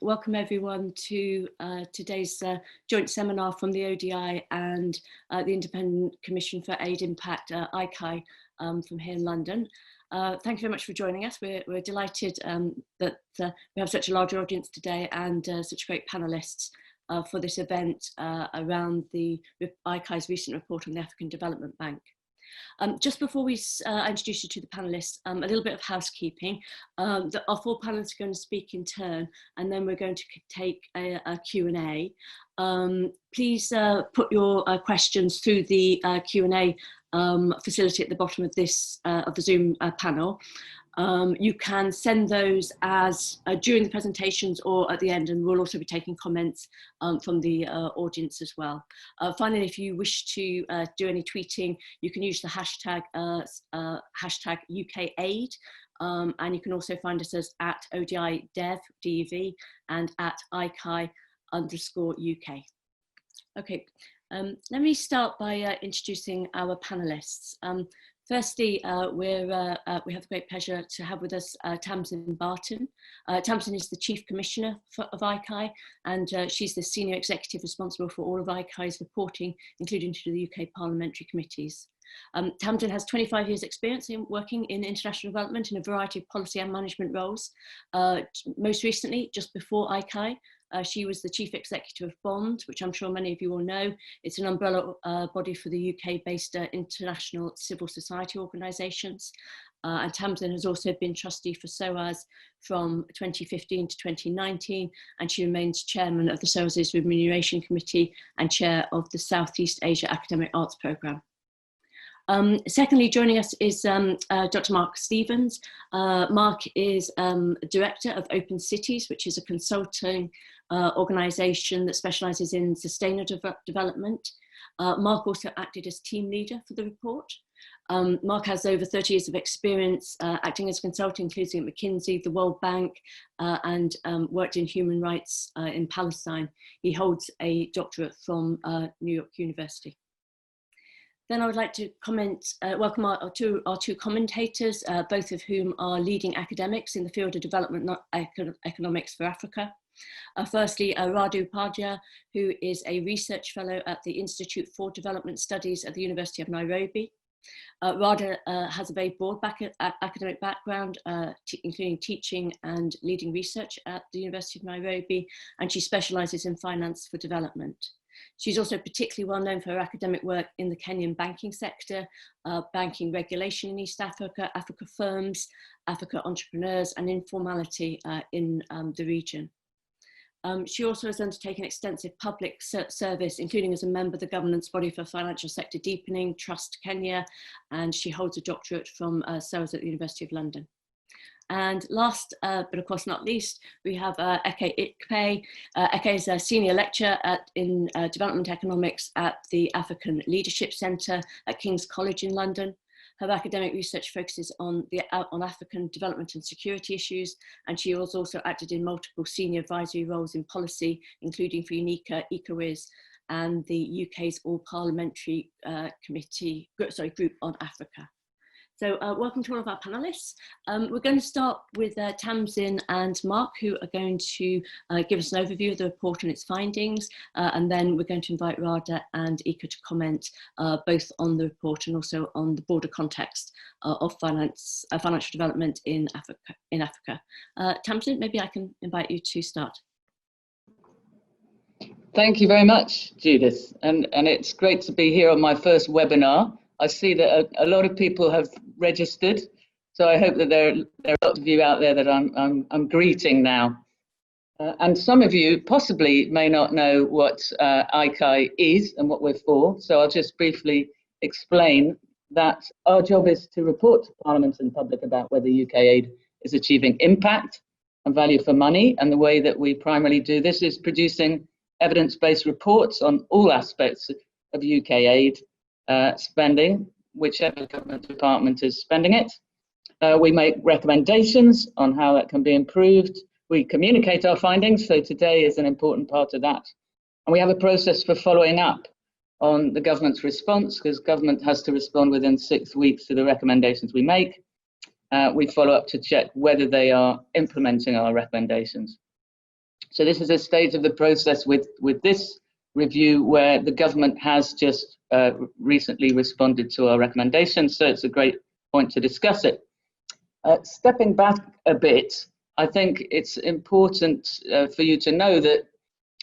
welcome everyone to today's joint seminar from the ODI and the Independent Commission for Aid Impact, ICAI, from here in London. Thank you very much for joining us. We're delighted that we have such a large audience today and such great panelists for this event around the ICAI's recent report on the African Development Bank. Just before we introduce you to the panelists, a little bit of housekeeping. Our four panelists are going to speak in turn, and then we're going to take a Q&A. Please put your questions through the Q&A facility at the bottom of this of the Zoom panel. You can send those as during the presentations or at the end, and we'll also be taking comments from the audience as well. Finally, if you wish to do any tweeting, you can use the hashtag #UKAid, and you can also find us as @ODIDev, DEV, and @ICAI_UK. Okay, let me start by introducing our panelists. Firstly, we have the great pleasure to have with us Tamsin Barton. Tamsin is the Chief Commissioner of ICAI, and she's the Senior Executive responsible for all of ICAI's reporting, including to the UK parliamentary committees. Tamsin has 25 years experience in working in international development in a variety of policy and management roles. Most recently, just before ICAI, she was the Chief Executive of Bond, which I'm sure many of you will know. It's an umbrella body for the UK-based international civil society organisations. And Tamsin has also been trustee for SOAS from 2015 to 2019, and she remains chairman of the SOAS's Remuneration Committee and chair of the Southeast Asia Academic Arts Programme. Secondly, joining us is Dr. Mark Stevens. Mark is Director of Open Cities, which is a consulting organisation that specialises in sustainable development. Mark also acted as team leader for the report. Mark has over 30 years of experience acting as a consultant, including at McKinsey, the World Bank, and worked in human rights in Palestine. He holds a doctorate from New York University. Then I would like to welcome our two commentators, both of whom are leading academics in the field of development economics for Africa. Firstly, Radu Upadhyaya, who is a research fellow at the Institute for Development Studies at the University of Nairobi. Radu has a very broad academic background, including teaching and leading research at the University of Nairobi, and she specialises in finance for development. She's also particularly well known for her academic work in the Kenyan banking sector, banking regulation in East Africa, Africa firms, Africa entrepreneurs, and informality in the region. She also has undertaken extensive public service, including as a member of the governance body for financial sector deepening, Trust Kenya, and she holds a doctorate from SOAS at the University of London. And last, but of course not least, we have Eke Ikpe. Eke is a senior lecturer in development economics at the African Leadership Centre at King's College in London. Her academic research focuses on African development and security issues, and she has also acted in multiple senior advisory roles in policy, including for UNICA, economies, and the UK's All-Parliamentary Group on Africa. So welcome to all of our panelists. We're going to start with Tamsin and Mark, who are going to give us an overview of the report and its findings, and then we're going to invite Rada and Ika to comment both on the report and also on the broader context of financial development in Africa. Tamsin, maybe I can invite you to start. Thank you very much, Judith, and it's great to be here on my first webinar. I see that a lot of people have registered, so I hope that there are lots of you out there that I'm greeting now. And some of you possibly may not know what ICAI is and what we're for, so I'll just briefly explain that our job is to report to Parliament and the public about whether UK aid is achieving impact and value for money, and the way that we primarily do this is producing evidence-based reports on all aspects of UK aid spending, whichever government department is spending it. We make recommendations on how that can be improved. We communicate our findings, so today is an important part of that. And we have a process for following up on the government's response, because government has to respond within 6 weeks to the recommendations we make. We follow up to check whether they are implementing our recommendations. So this is a stage of the process with this review where the government has just recently responded to our recommendations, so it's a great point to discuss it. Stepping back a bit, I think it's important for you to know that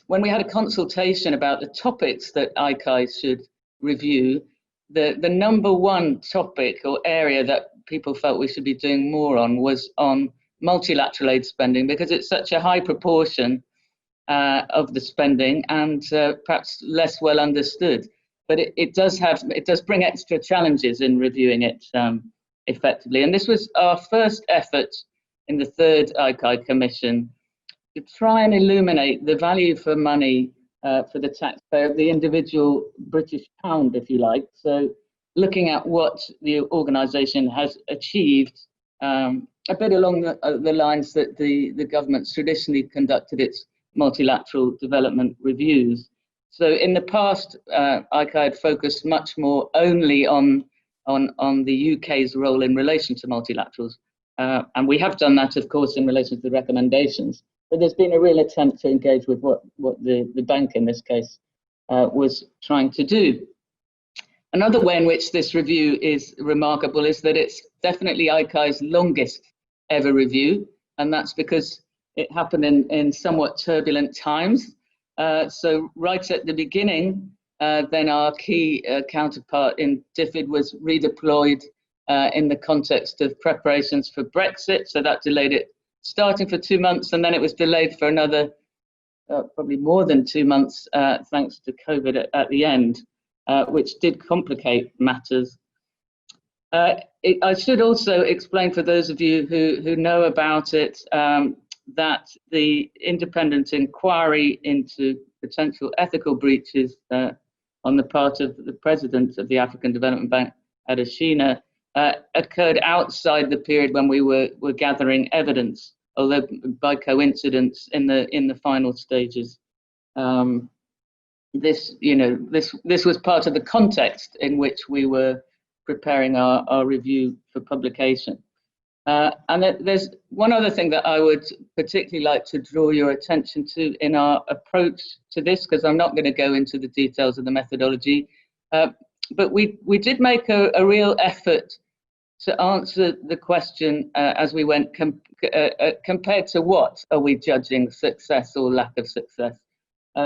when we had a consultation about the topics that ICAI should review, the number one topic or area that people felt we should be doing more on was on multilateral aid spending, because it's such a high proportion of the spending and perhaps less well understood. But it does bring extra challenges in reviewing it effectively. And this was our first effort in the third ICAI Commission to try and illuminate the value for money for the taxpayer of the individual British pound, if you like. So looking at what the organisation has achieved, a bit along the lines that the government's traditionally conducted its multilateral development reviews. So in the past, ICAI had focused much more only on the UK's role in relation to multilaterals. And we have done that, of course, in relation to the recommendations. But there's been a real attempt to engage with what the bank in this case was trying to do. Another way in which this review is remarkable is that it's definitely ICAI's longest ever review, and that's because it happened in somewhat turbulent times. So right at the beginning, then our key counterpart in DFID was redeployed in the context of preparations for Brexit, so that delayed it starting for 2 months, and then it was delayed for another probably more than 2 months thanks to COVID at the end, which did complicate matters. I should also explain for those of you who know about it that the independent inquiry into potential ethical breaches on the part of the president of the African Development Bank, Adesina, occurred outside the period when we were gathering evidence, although by coincidence in the final stages. This was part of the context in which we were preparing our review for publication. And there's one other thing that I would particularly like to draw your attention to in our approach to this, because I'm not going to go into the details of the methodology, but we did make a real effort to answer the question as we went, compared to what are we judging success or lack of success.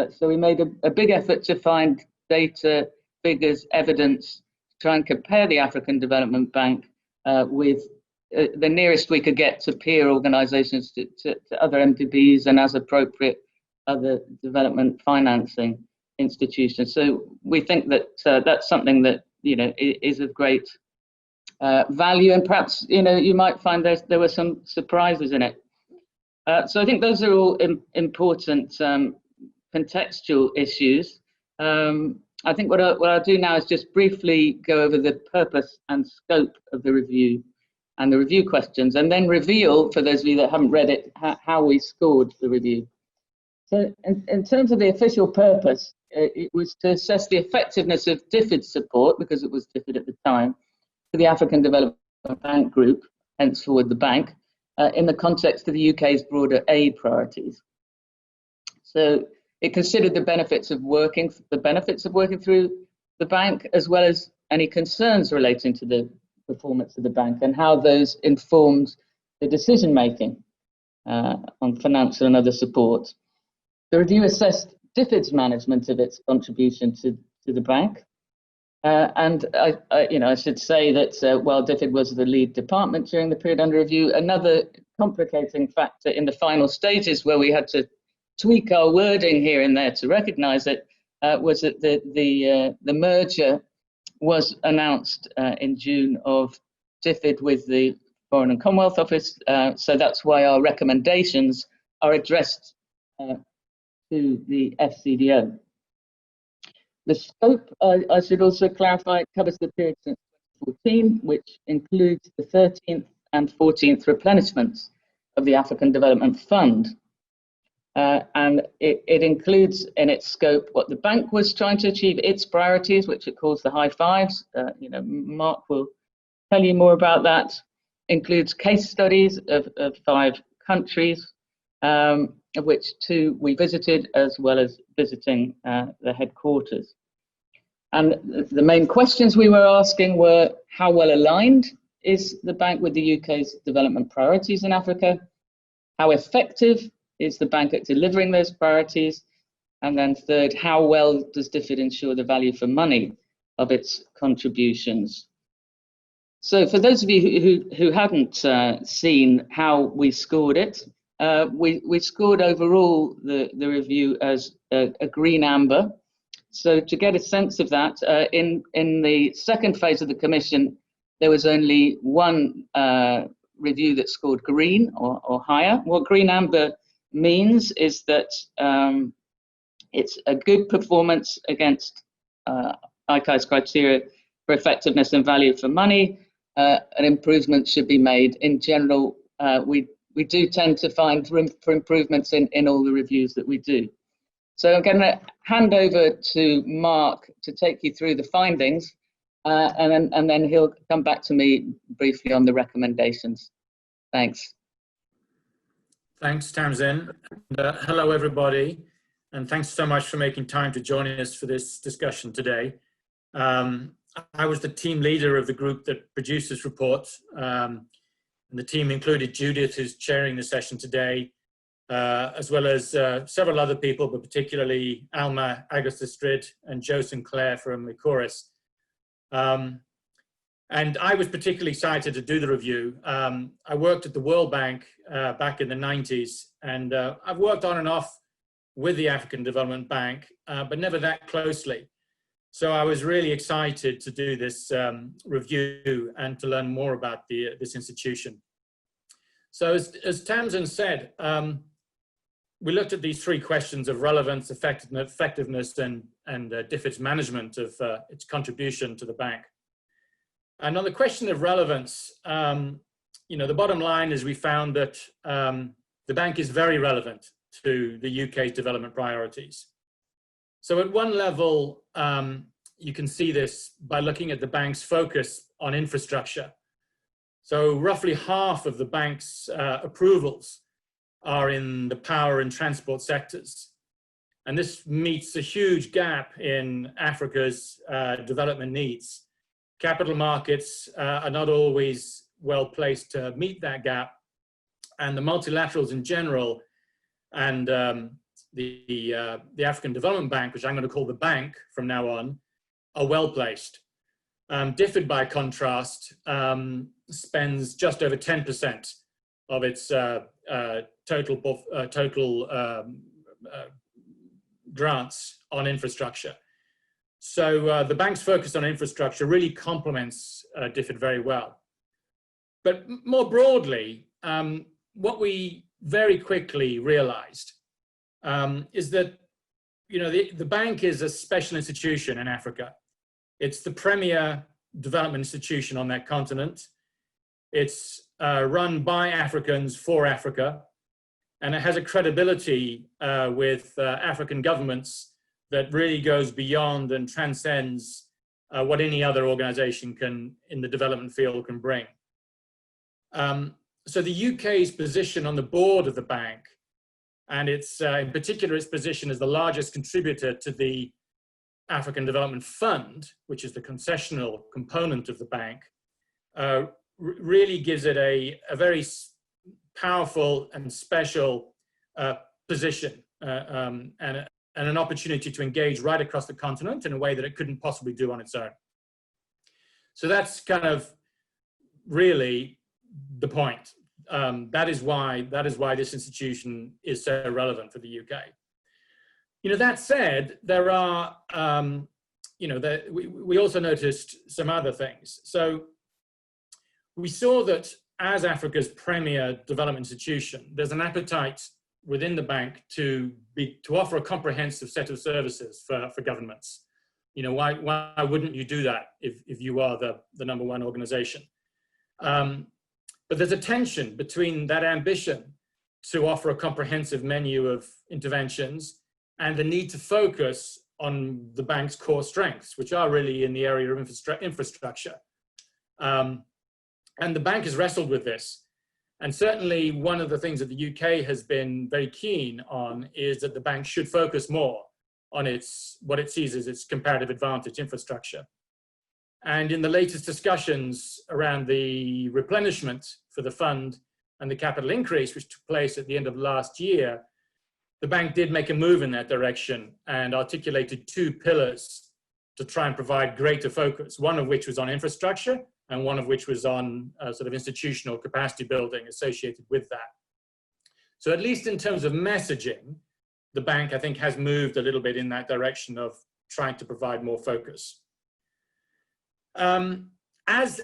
So we made a big effort to find data, figures, evidence, to try and compare the African Development Bank with the nearest we could get to peer organisations, to other MDBs, and as appropriate, other development financing institutions. So we think that that's something that is of great value, and perhaps you might find there were some surprises in it. So I think those are all important contextual issues. I think what I'll do now is just briefly go over the purpose and scope of the review and the review questions, and then reveal, for those of you that haven't read it, how we scored the review. So in terms of the official purpose, it was to assess the effectiveness of DFID support, because it was DFID at the time, for the African Development Bank Group, henceforward the bank, in the context of the UK's broader aid priorities. So it considered the benefits of working through the bank, as well as any concerns relating to the performance of the bank and how those informed the decision making on financial and other support. The review assessed DFID's management of its contribution to the bank. And I should say that while DFID was the lead department during the period under review, another complicating factor in the final stages, where we had to tweak our wording here and there to recognise it, was that the merger was announced in June of DFID with the Foreign and Commonwealth Office. So that's why our recommendations are addressed to the FCDO. The scope, I should also clarify, covers the period since 2014, which includes the 13th and 14th replenishments of the African Development Fund. And it includes in its scope what the bank was trying to achieve, its priorities, which it calls the high fives. Mark will tell you more about that. Includes case studies of 5 countries, of which 2 we visited, as well as visiting the headquarters. And the main questions we were asking were, how well aligned is the bank with the UK's development priorities in Africa? How effective is the bank at delivering those priorities? And then third, how well does DFID ensure the value for money of its contributions? So for those of you who hadn't seen how we scored it, we scored overall the review as a green amber. So to get a sense of that, in the second phase of the commission, there was only 1 review that scored green or higher. What green amber means is that it's a good performance against ICAI's criteria for effectiveness and value for money. An improvement should be made. In general, we do tend to find room for improvements in all the reviews that we do. So I'm going to hand over to Mark to take you through the findings, and then he'll come back to me briefly on the recommendations. Thanks. Thanks, Tamsin. Hello, everybody, and thanks so much for making time to join us for this discussion today. I was the team leader of the group that produced this report, and the team included Judith, who's chairing the session today, as well as several other people, but particularly Alma Agustastrid and Joe Sinclair from Economies. And I was particularly excited to do the review. I worked at the World Bank back in the 90s, and I've worked on and off with the African Development Bank, but never that closely. So I was really excited to do this review and to learn more about this institution. So as Tamsin said, we looked at these 3 questions of relevance, effectiveness, and DFID's management of its contribution to the bank. And on the question of relevance, the bottom line is we found that the bank is very relevant to the UK's development priorities. So at one level, you can see this by looking at the bank's focus on infrastructure. So roughly half of the bank's approvals are in the power and transport sectors. And this meets a huge gap in Africa's development needs. Capital markets are not always well placed to meet that gap. And the multilaterals in general, and the African Development Bank, which I'm going to call the bank from now on, are well placed. DFID, by contrast, spends just over 10% of its total grants on infrastructure. So the bank's focus on infrastructure really complements DFID very well. But more broadly, what we very quickly realized is that the bank is a special institution in Africa. It's the premier development institution on that continent. It's run by Africans for Africa, and it has a credibility with African governments that really goes beyond and transcends what any other organization in the development field can bring. So the UK's position on the board of the bank, and in particular its position as the largest contributor to the African Development Fund, which is the concessional component of the bank, really gives it a very powerful and special position and an opportunity to engage right across the continent in a way that it couldn't possibly do on its own. So that's kind of really the point. That is why this institution is so relevant for the UK. That said, there are, we also noticed some other things. So we saw that as Africa's premier development institution, there's an appetite within the bank to offer a comprehensive set of services for governments. Why wouldn't you do that if you are the number one organization? But there's a tension between that ambition to offer a comprehensive menu of interventions and the need to focus on the bank's core strengths, which are really in the area of infrastructure. And the bank has wrestled with this. And certainly one of the things that the UK has been very keen on is that the bank should focus more on what it sees as its comparative advantage infrastructure. And in the latest discussions around the replenishment for the fund and the capital increase, which took place at the end of last year, the bank did make a move in that direction and articulated 2 pillars to try and provide greater focus, one of which was on infrastructure and one of which was on sort of institutional capacity building associated with that. So at least in terms of messaging, the bank, I think, has moved a little bit in that direction of trying to provide more focus. As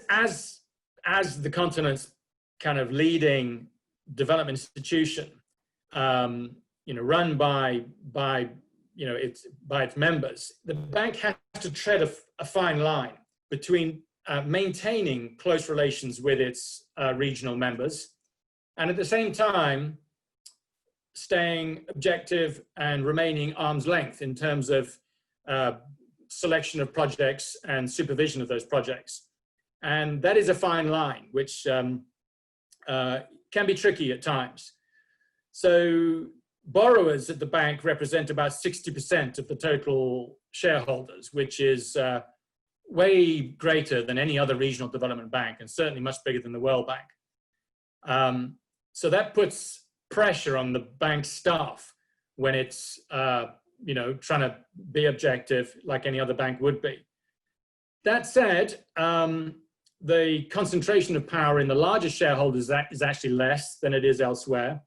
the continent's kind of leading development institution, run by its members, the bank has to tread a fine line between maintaining close relations with its regional members and at the same time staying objective and remaining arm's length in terms of selection of projects and supervision of those projects. And that is a fine line, which can be tricky at times. So borrowers at the bank represent about 60% of the total shareholders, which is way greater than any other regional development bank and certainly much bigger than the World Bank. So that puts pressure on the bank staff when it's trying to be objective like any other bank would be. That said, the concentration of power in the largest shareholders is actually less than it is elsewhere.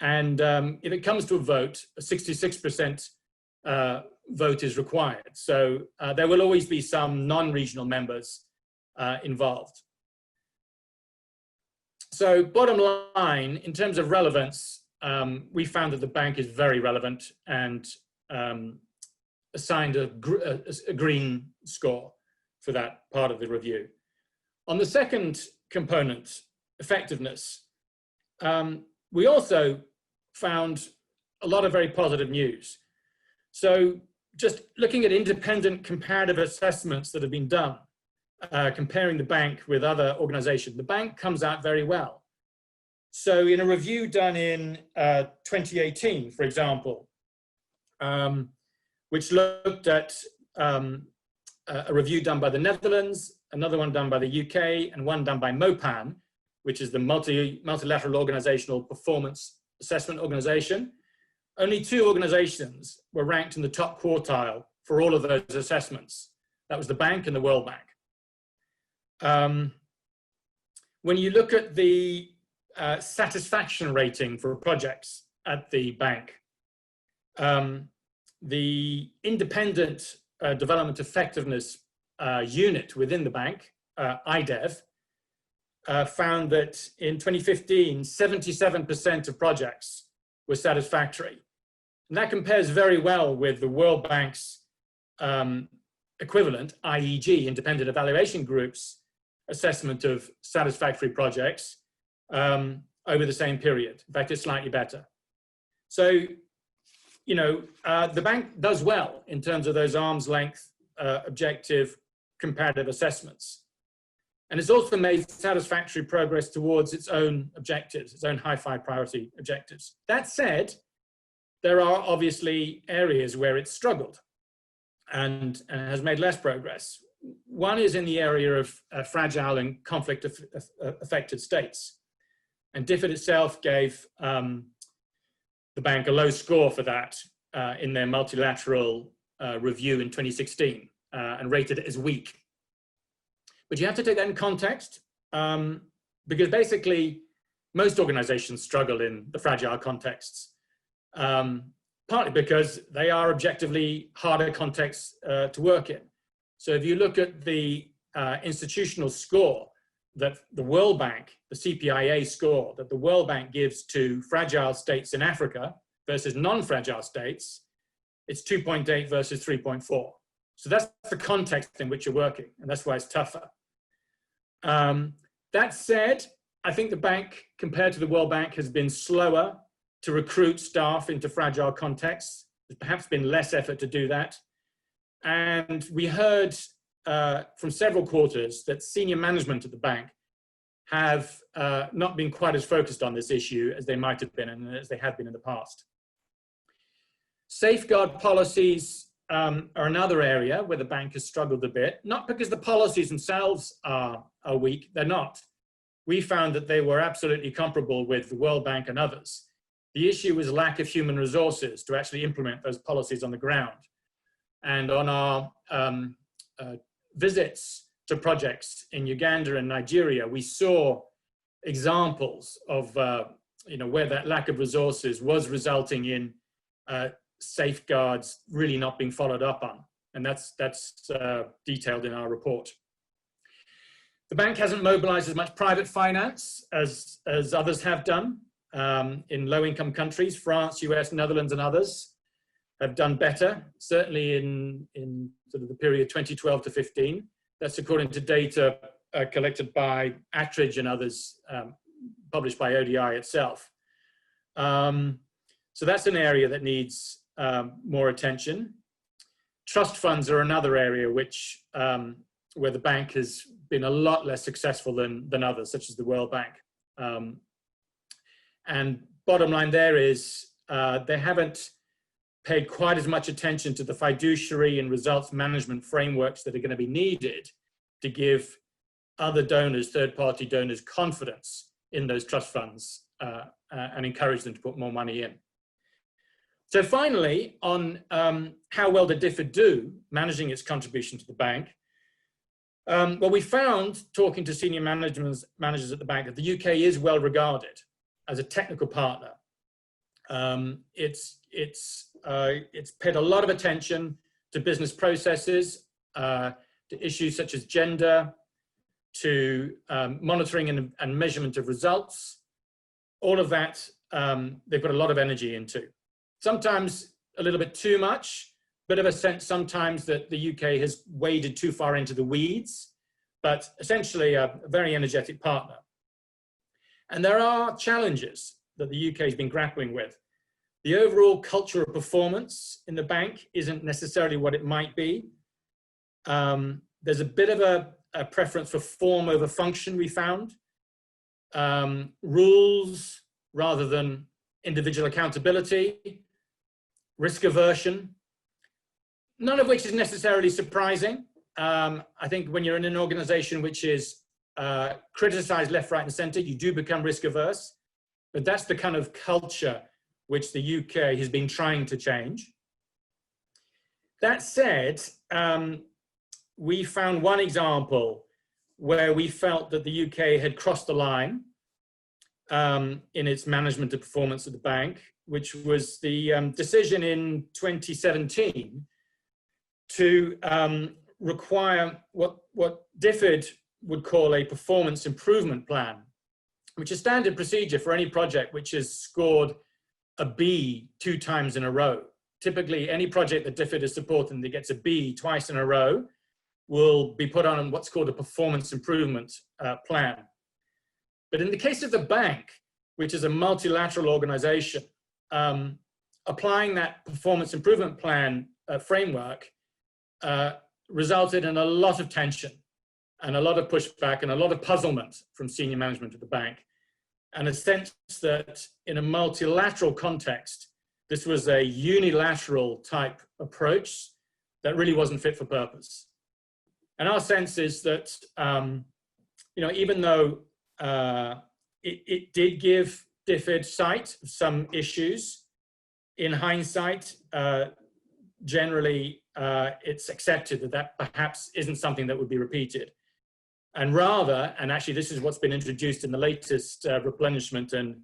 And if it comes to a vote, a 66% vote is required. So there will always be some non-regional members involved. So bottom line, in terms of relevance, we found that the bank is very relevant and assigned a green score for that part of the review. On the second component, effectiveness, we also found a lot of very positive news. So just looking at independent comparative assessments that have been done, comparing the bank with other organizations, the bank comes out very well. So in a review done in 2018, for example, which looked at a review done by the Netherlands, another one done by the UK, and one done by MOPAN, which is the Multilateral Organizational Performance Assessment Organization. Only 2 organizations were ranked in the top quartile for all of those assessments. That was the bank and the World Bank. When you look at the satisfaction rating for projects at the bank, the independent development effectiveness unit within the bank, IDEV, found that in 2015, 77% of projects were satisfactory. And that compares very well with the World Bank's equivalent, IEG, Independent Evaluation Group's assessment of satisfactory projects over the same period. In fact, it's slightly better. So, the bank does well in terms of those arm's length objective comparative assessments. And it's also made satisfactory progress towards its own objectives, its own high-5 priority objectives. That said, there are obviously areas where it's struggled and has made less progress. One is in the area of fragile and conflict-affected states. And DFID itself gave the bank a low score for that in their multilateral review in 2016 and rated it as weak. But you have to take that in context because basically most organizations struggle in the fragile contexts, partly because they are objectively harder contexts to work in. So if you look at the institutional score that the World Bank, the CPIA score that the World Bank gives to fragile states in Africa versus non-fragile states, it's 2.8 versus 3.4. So that's the context in which you're working, and that's why it's tougher. That said, I think the bank, compared to the World Bank, has been slower to recruit staff into fragile contexts. There's perhaps been less effort to do that. And we heard from several quarters that senior management at the bank have not been quite as focused on this issue as they might have been and as they have been in the past. Safeguard policies are another area where the bank has struggled a bit, not because the policies themselves are weak, they're not. We found that they were absolutely comparable with the World Bank and others. The issue was lack of human resources to actually implement those policies on the ground. And on our visits to projects in Uganda and Nigeria, we saw examples of where that lack of resources was resulting in safeguards really not being followed up on. And that's detailed in our report. The bank hasn't mobilized as much private finance as others have done in low-income countries. France, US, Netherlands, and others have done better, certainly in sort of the period 2012 to 15. That's according to data collected by Attridge and others, published by ODI itself. So that's an area that needs more attention. Trust funds are another area which where the bank has been a lot less successful than others, such as the World Bank. And bottom line there is they haven't paid quite as much attention to the fiduciary and results management frameworks that are going to be needed to give other donors, third-party donors, confidence in those trust funds and encourage them to put more money in. So finally, on how well did DFID do managing its contribution to the bank? Well, we found, talking to senior managers at the bank, that the UK is well regarded as a technical partner. It's paid a lot of attention to business processes, to issues such as gender, to monitoring and measurement of results. All of that, they've got a lot of energy into. Sometimes a little bit too much, bit of a sense sometimes that the UK has waded too far into the weeds, but essentially a very energetic partner. And there are challenges that the UK has been grappling with. The overall culture of performance in the bank isn't necessarily what it might be. There's a bit of a preference for form over function, we found. Rules rather than individual accountability, risk aversion, none of which is necessarily surprising. I think when you're in an organization which is criticized left, right, and center, you do become risk averse. But that's the kind of culture which the UK has been trying to change. That said, we found one example where we felt that the UK had crossed the line in its management of performance of the bank, which was the decision in 2017 to require what DFID would call a performance improvement plan, which is standard procedure for any project which has scored a B 2 times in a row. Typically, any project that DFID is supporting that gets a B twice in a row will be put on what's called a performance improvement plan. But in the case of the bank, which is a multilateral organization, applying that performance improvement plan framework resulted in a lot of tension and a lot of pushback and a lot of puzzlement from senior management of the bank, and a sense that in a multilateral context, this was a unilateral type approach that really wasn't fit for purpose. And our sense is that, even though it did give DFID sight of some issues, in hindsight, generally it's accepted that that perhaps isn't something that would be repeated. And rather, and actually this is what's been introduced in the latest replenishment and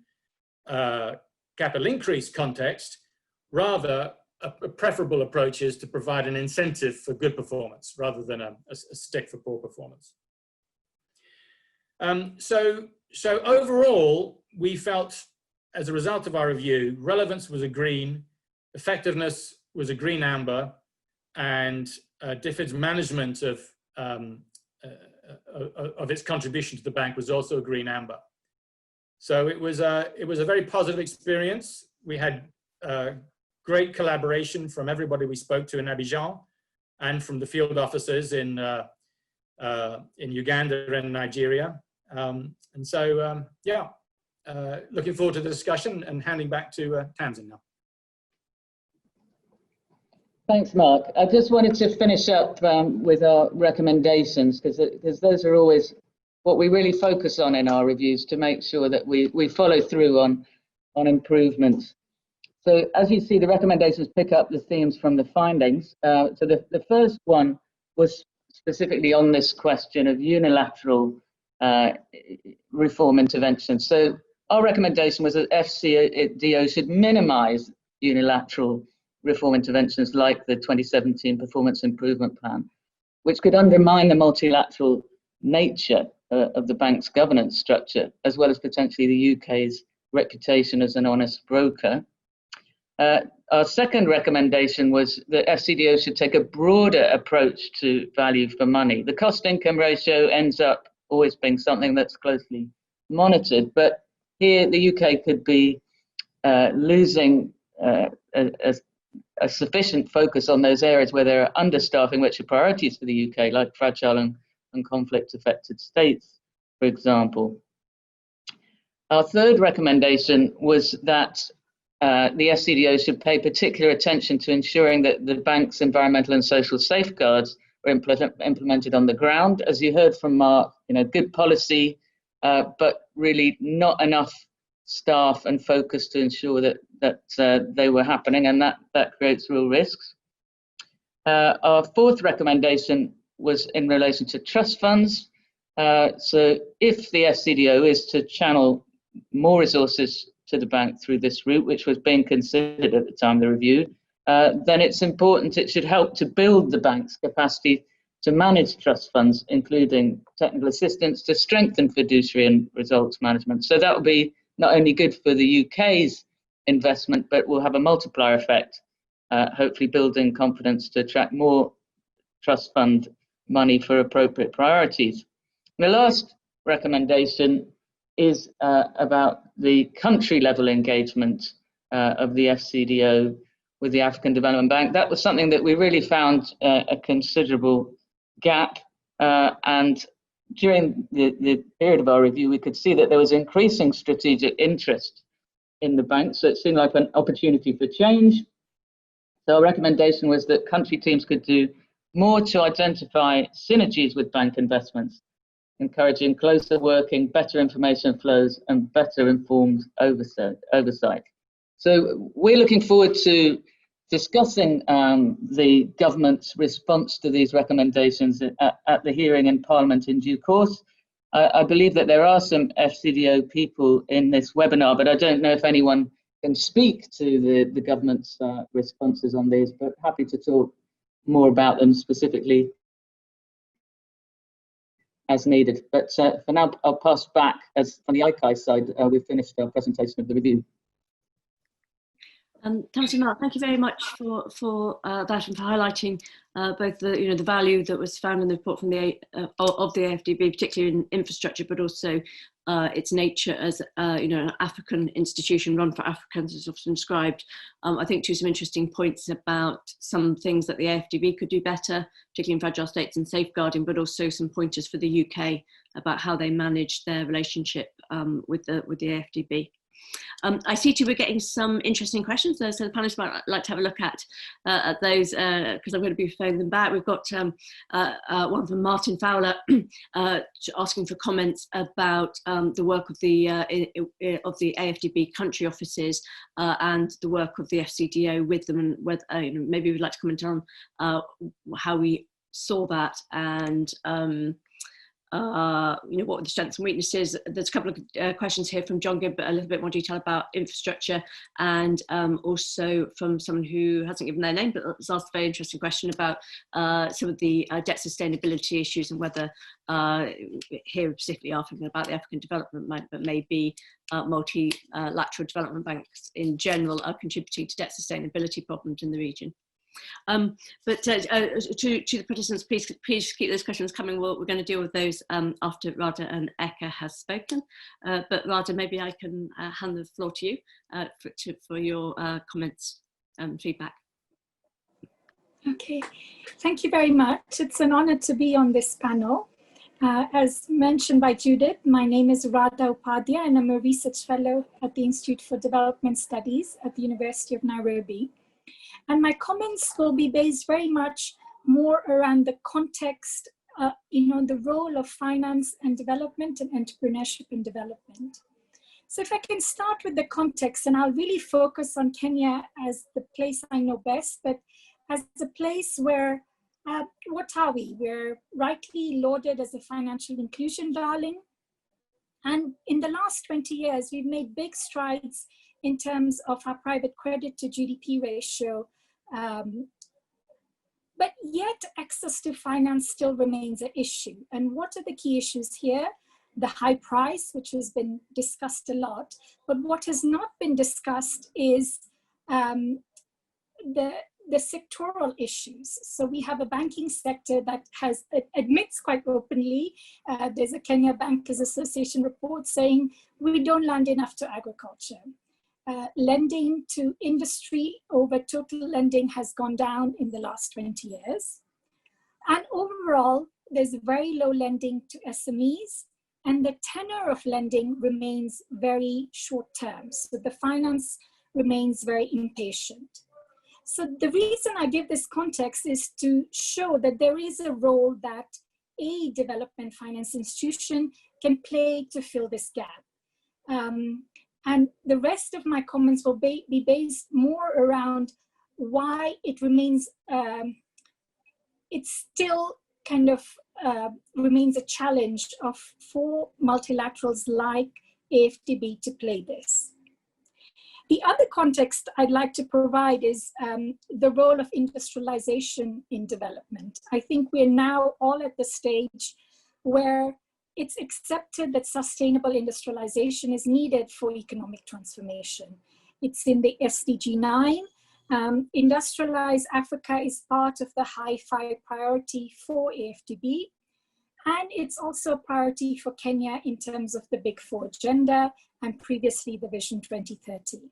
capital increase context, rather a preferable approach is to provide an incentive for good performance rather than a stick for poor performance. So overall, we felt, as a result of our review, relevance was a green, effectiveness was a green amber, and DFID's management of its contribution to the bank was also a green amber. So it was a very positive experience. We had great collaboration from everybody we spoke to in Abidjan and from the field officers in Uganda and Nigeria. And so, yeah, looking forward to the discussion and handing back to Tamsin now. Thanks, Mark. I just wanted to finish up with our recommendations, because those are always what we really focus on in our reviews, to make sure that we follow through on improvements. So as you see, the recommendations pick up the themes from the findings. So the first one was specifically on this question of unilateral reform intervention. So our recommendation was that FCDO should minimize unilateral reform interventions like the 2017 Performance Improvement Plan, which could undermine the multilateral nature of the bank's governance structure, as well as potentially the UK's reputation as an honest broker. Our second recommendation was that FCDO should take a broader approach to value for money. The cost-income ratio ends up always being something that's closely monitored, but here the UK could be losing a sufficient focus on those areas where there are understaffing, which are priorities for the UK, like fragile and conflict-affected states, for example. Our third recommendation was that the FCDO should pay particular attention to ensuring that the bank's environmental and social safeguards are implemented on the ground. As you heard from Mark, good policy, but really not enough staff and focus to ensure that they were happening, and that creates real risks. Our fourth recommendation was in relation to trust funds. So if the FCDO is to channel more resources to the bank through this route, which was being considered at the time of the review, then it's important it should help to build the bank's capacity to manage trust funds, including technical assistance to strengthen fiduciary and results management. So that will be not only good for the UK's investment, but will have a multiplier effect, hopefully building confidence to attract more trust fund money for appropriate priorities. And the last recommendation is about the country level engagement of the FCDO with the African Development Bank. That was something that we really found a considerable gap, and during the period of our review, we could see that there was increasing strategic interest in the bank, so it seemed like an opportunity for change. So our recommendation was that country teams could do more to identify synergies with bank investments, encouraging closer working, better information flows, and better informed oversight. So we're looking forward to discussing the government's response to these recommendations at the hearing in Parliament in due course. I believe that there are some FCDO people in this webinar, but I don't know if anyone can speak to the government's responses on these, but happy to talk more about them specifically as needed. But for now, I'll pass back, as from the ICAI side, we've finished our presentation of the review. Tamsin, Mark, thank you very much for that and for highlighting both the the value that was found in the report from the of the AFDB, particularly in infrastructure, but also its nature as an African institution run for Africans, as often described. I think to some interesting points about some things that the AFDB could do better, particularly in fragile states and safeguarding, but also some pointers for the UK about how they manage their relationship with the AFDB. I see too we're getting some interesting questions, so the panelists might like to have a look at those, because I'm going to be referring them back. We've got one from Martin Fowler asking for comments about the work of the AFDB country offices and the work of the FCDO with them, and whether maybe we'd like to comment on how we saw that, and what are the strengths and weaknesses. There's a couple of questions here from John Gibb, but a little bit more detail about infrastructure, and also from someone who hasn't given their name, but has asked a very interesting question about some of the debt sustainability issues, and whether here specifically asking about the African Development Bank, but maybe multilateral development banks in general are contributing to debt sustainability problems in the region. But to the participants, please keep those questions coming. We're going to deal with those after Radha and Eka has spoken. But Radha, maybe I can hand the floor to you for your comments and feedback. Okay, thank you very much. It's an honor to be on this panel. As mentioned by Judith, my name is Radha Upadhyay, and I'm a research fellow at the Institute for Development Studies at the University of Nairobi. And my comments will be based very much more around the context, the role of finance and development and entrepreneurship in development. So if I can start with the context, and I'll really focus on Kenya as the place I know best, but as a place where, what are we? We're rightly lauded as a financial inclusion darling. And in the last 20 years, we've made big strides in terms of our private credit to GDP ratio. But yet access to finance still remains an issue. And what are the key issues here? The high price, which has been discussed a lot, but what has not been discussed is the sectoral issues. So we have a banking sector that admits quite openly, there's a Kenya Bankers Association report saying we don't lend enough to agriculture. Lending to industry over total lending has gone down in the last 20 years. And overall, there's very low lending to SMEs, and the tenor of lending remains very short term. So the finance remains very impatient. So the reason I give this context is to show that there is a role that a development finance institution can play to fill this gap. And the rest of my comments will be based more around why it remains, it's still kind of remains a challenge for multilaterals like AFDB to play this. The other context I'd like to provide is the role of industrialization in development. I think we're now all at the stage where it's accepted that sustainable industrialization is needed for economic transformation. It's in the SDG 9. Industrialize Africa is part of the high 5 priority for AFDB. And it's also a priority for Kenya in terms of the Big Four agenda and previously the Vision 2030.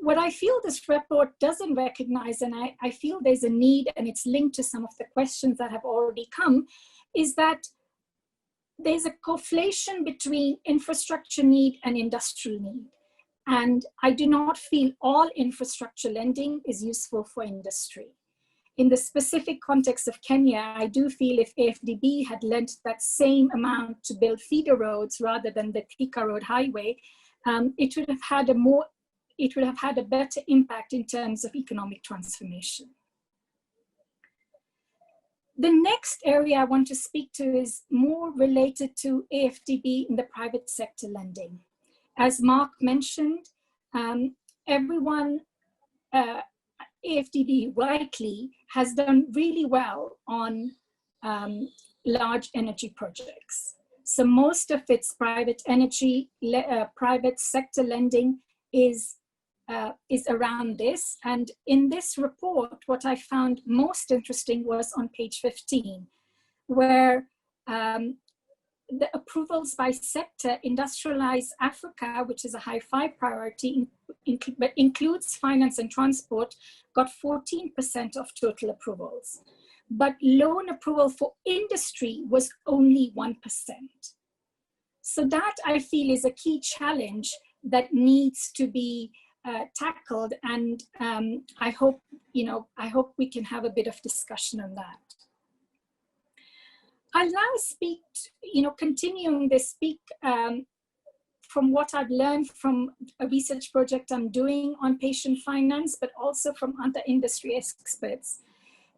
What I feel this report doesn't recognize, and I feel there's a need, and it's linked to some of the questions that have already come, is that there's a conflation between infrastructure need and industrial need. And I do not feel all infrastructure lending is useful for industry. In the specific context of Kenya, I do feel if AFDB had lent that same amount to build feeder roads rather than the Thika Road Highway, it would have had a better impact in terms of economic transformation. The next area I want to speak to is more related to AFDB in the private sector lending. As Mark mentioned, AFDB rightly has done really well on large energy projects. So most of its private sector lending is around this. And in this report, what I found most interesting was on page 15, where the approvals by sector, Industrialize Africa, which is a high 5 priority, but includes finance and transport, got 14% of total approvals. But loan approval for industry was only 1%. So that I feel is a key challenge that needs to be tackled, and I hope we can have a bit of discussion on that. I'll now speak, continuing this from what I've learned from a research project I'm doing on patient finance, but also from other industry experts.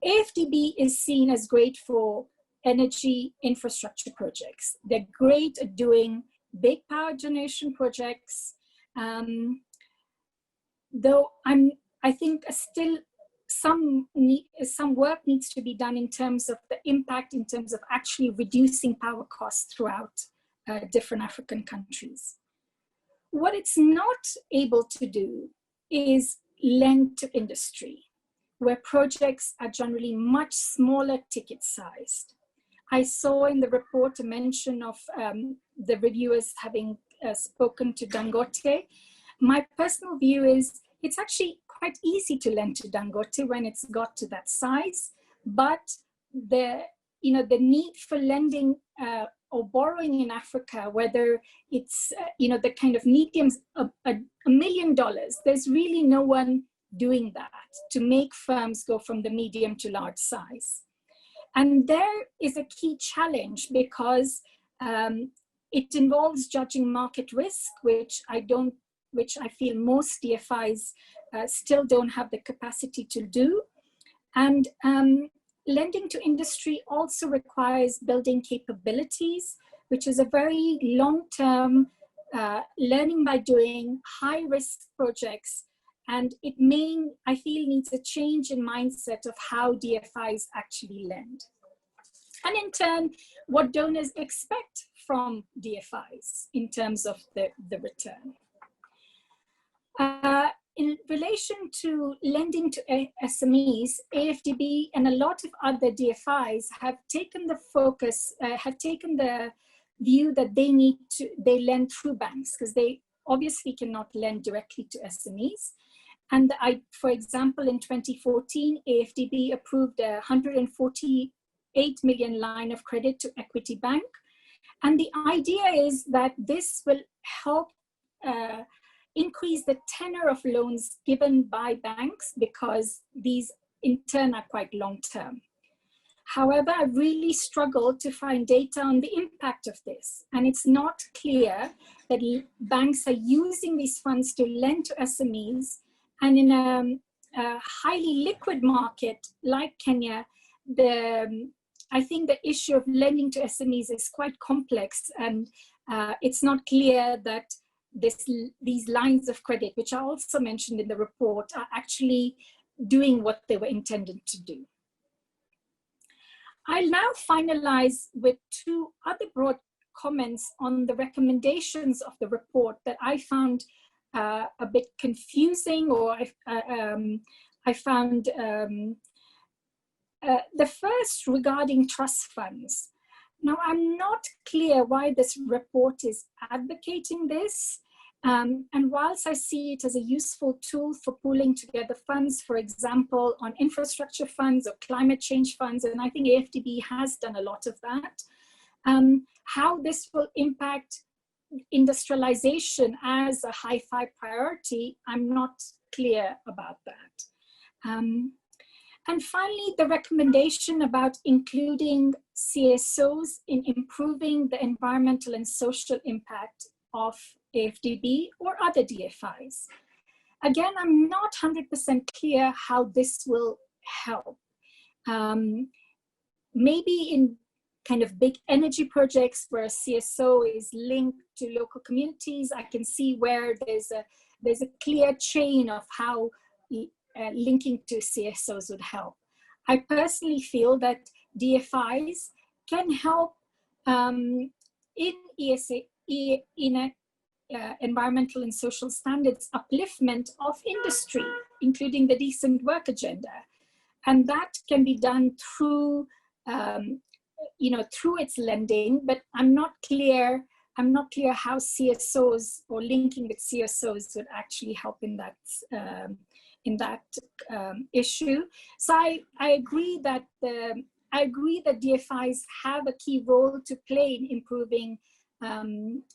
AFDB is seen as great for energy infrastructure projects. They're great at doing big power generation projects, though I think still some work needs to be done in terms of the impact, in terms of actually reducing power costs throughout different African countries. What it's not able to do is lend to industry, where projects are generally much smaller ticket sized. I saw in the report a mention of the reviewers having spoken to Dangote. My personal view is it's actually quite easy to lend to Dangote when it's got to that size, but the the need for lending or borrowing in Africa, whether it's the kind of mediums of $1 million, there's really no one doing that to make firms go from the medium to large size. And there is a key challenge because it involves judging market risk, which I feel most DFIs still don't have the capacity to do. And lending to industry also requires building capabilities, which is a very long-term learning by doing, high-risk projects. And it I feel, needs a change in mindset of how DFIs actually lend. And in turn, what donors expect from DFIs in terms of the return. In relation to lending to SMEs, AFDB and a lot of other DFIs have taken the focus, have taken the view that they lend through banks because they obviously cannot lend directly to SMEs. And for example, in 2014, AFDB approved a 148 million line of credit to Equity Bank. And the idea is that this will help increase the tenor of loans given by banks because these in turn are quite long-term. However, I really struggled to find data on the impact of this. And it's not clear that banks are using these funds to lend to SMEs. And in a highly liquid market like Kenya, I think the issue of lending to SMEs is quite complex, and it's not clear that these lines of credit, which are also mentioned in the report, are actually doing what they were intended to do. I'll now finalize with two other broad comments on the recommendations of the report that I found a bit confusing, or I found the first regarding trust funds. Now, I'm not clear why this report is advocating this. And whilst I see it as a useful tool for pooling together funds, for example, on infrastructure funds or climate change funds, and I think AFDB has done a lot of that, how this will impact industrialization as a high-five priority, I'm not clear about that. And finally, the recommendation about including CSOs in improving the environmental and social impact of AFDB or other DFIs. Again, I'm not 100% clear how this will help. Maybe in kind of big energy projects where CSO is linked to local communities, I can see where there's a clear chain of how linking to CSOs would help. I personally feel that DFIs can help in environmental and social standards upliftment of industry, including the decent work agenda. And that can be done through, through its lending, but I'm not clear how CSOs or linking with CSOs would actually help in that issue. So I agree that DFIs have a key role to play in improving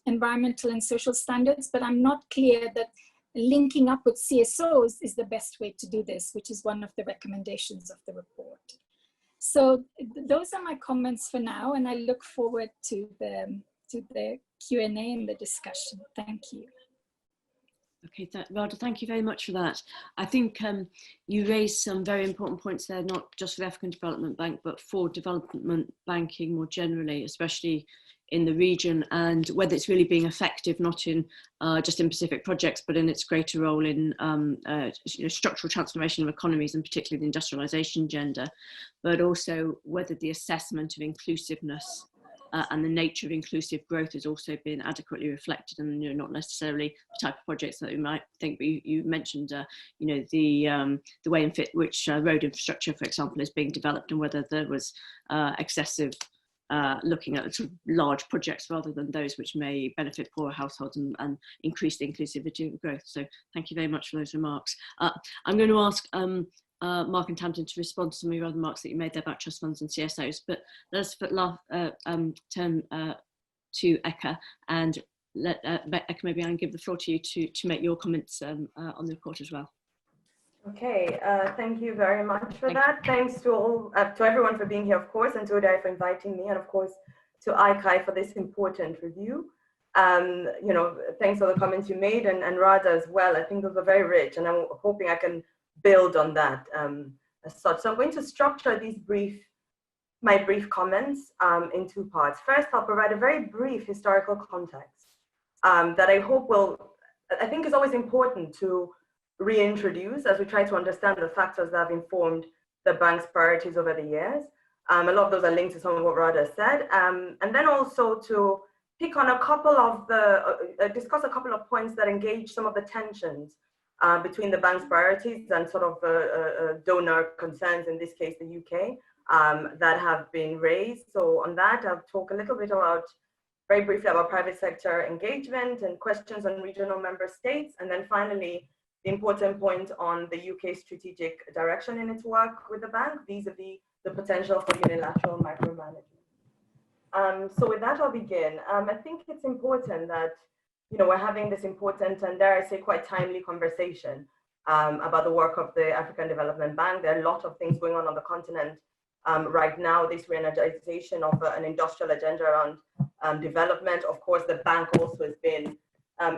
environmental and social standards, but I'm not clear that linking up with CSOs is the best way to do this, which is one of the recommendations of the report. So those are my comments for now, and I look forward to the Q&A and the discussion. Thank you. Okay, Radha, thank you very much for that. I think you raised some very important points there, not just for the African Development Bank, but for development banking more generally, especially in the region, and whether it's really being effective, not in just in specific projects, but in its greater role in structural transformation of economies, and particularly the industrialization agenda, but also whether the assessment of inclusiveness and the nature of inclusive growth has also been adequately reflected, and not necessarily the type of projects that we might think. But you mentioned, the way in which road infrastructure, for example, is being developed, and whether there was excessive looking at sort of large projects rather than those which may benefit poorer households and increase the inclusivity of growth. So thank you very much for those remarks. I'm going to ask Mark and Tamsin to respond to some of your other remarks that you made there about trust funds and CSOs. But let's turn to Eka, and let Eka, maybe I can give the floor to you to make your comments on the report as well. Okay, thank you very much for that. Thanks to all, to everyone for being here, of course, and to Uday for inviting me, and of course to ICAI for this important review. You know, thanks for the comments you made, and Radha as well. I think those are very rich, and I'm hoping I can build on that as such. So I'm going to structure these my brief comments in two parts. First, I'll provide a very brief historical context that I think is always important to reintroduce as we try to understand the factors that have informed the bank's priorities over the years. A lot of those are linked to some of what Radha said, and then also to pick on a couple of discuss a couple of points that engage some of the tensions between the bank's priorities and sort of donor concerns, in this case the UK, that have been raised. So on that, I'll talk a little bit very briefly about private sector engagement and questions on regional member states, and then finally the important point on the UK's strategic direction in its work with the bank vis-a-vis the potential for unilateral micromanagement. So with that, I'll begin. I think it's important that, you know, we're having this important and, dare I say, quite timely conversation about the work of the African Development Bank. There are a lot of things going on the continent right now. This re-energization of an industrial agenda around development. Of course, the bank also has been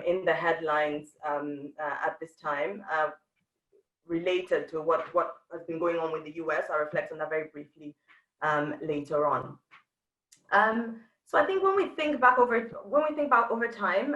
in the headlines at this time, related to what has been going on with the US. I'll reflect on that very briefly later on. So I think when we think back over time,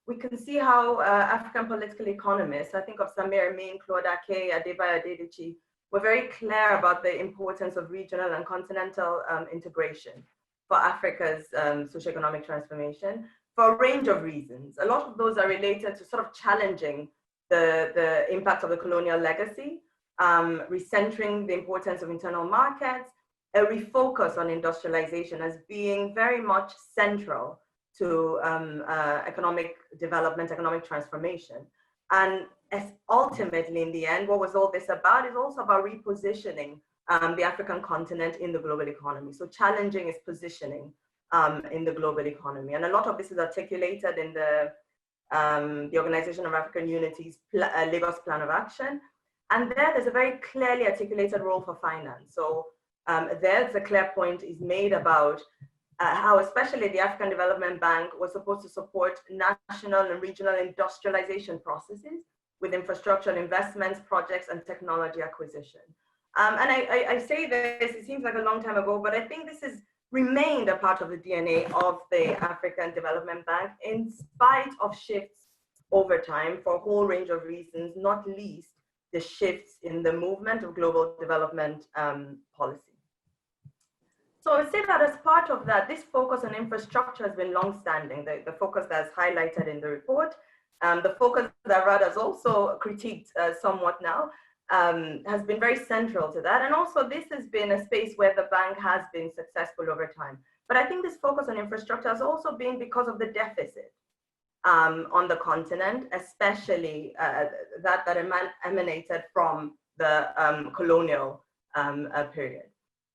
we can see how African political economists, I think of Samir Amin, Claude Ake, Adebayo Adedichi, were very clear about the importance of regional and continental integration for Africa's socioeconomic transformation for a range of reasons. A lot of those are related to sort of challenging the impact of the colonial legacy, recentering the importance of internal markets, a refocus on industrialization as being very much central to economic development, economic transformation. And as ultimately, in the end, what was all this about is also about repositioning the African continent in the global economy. So challenging its positioning in the global economy. And a lot of this is articulated in the Organization of African Unity's Lagos Plan of Action. And there's a very clearly articulated role for finance. So there's a clear point is made about how especially the African Development Bank was supposed to support national and regional industrialization processes with infrastructural investments, projects, and technology acquisition. And I say this, it seems like a long time ago, but I think this has remained a part of the DNA of the African Development Bank in spite of shifts over time for a whole range of reasons, not least the shifts in the movement of global development policy. So I would say that as part of that, this focus on infrastructure has been long-standing, the focus that's highlighted in the report, the focus that Radha has also critiqued somewhat now, has been very central to that. And also this has been a space where the bank has been successful over time. But I think this focus on infrastructure has also been because of the deficit on the continent, especially that emanated from the colonial period.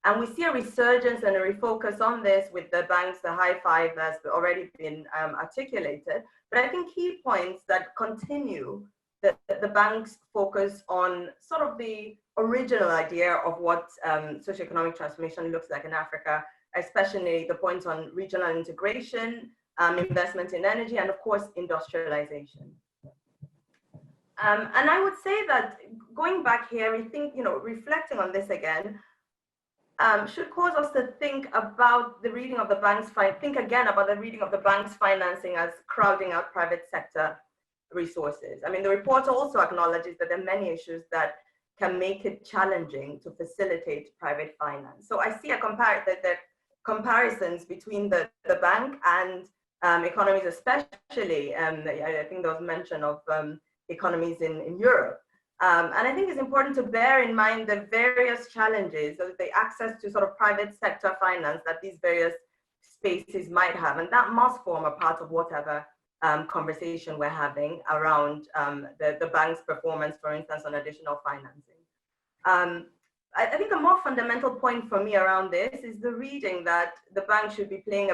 And we see a resurgence and a refocus on this with the bank's, the high five that's already been articulated. But I think key points that continue the bank's focus on sort of the original idea of what socioeconomic transformation looks like in Africa, especially the points on regional integration, investment in energy, and of course, industrialization. And I would say that going back here, we think, you know, reflecting on this again, should cause us to think about the reading of the bank's financing as crowding out private sector resources. I mean, the report also acknowledges that there are many issues that can make it challenging to facilitate private finance. So I see the comparisons between the bank and economies, especially, I think there was mention of economies in Europe. And I think it's important to bear in mind the various challenges of the access to sort of private sector finance that these various spaces might have. And that must form a part of whatever conversation we're having around the bank's performance, for instance, on additional financing. I think a more fundamental point for me around this is the reading that the bank should be playing,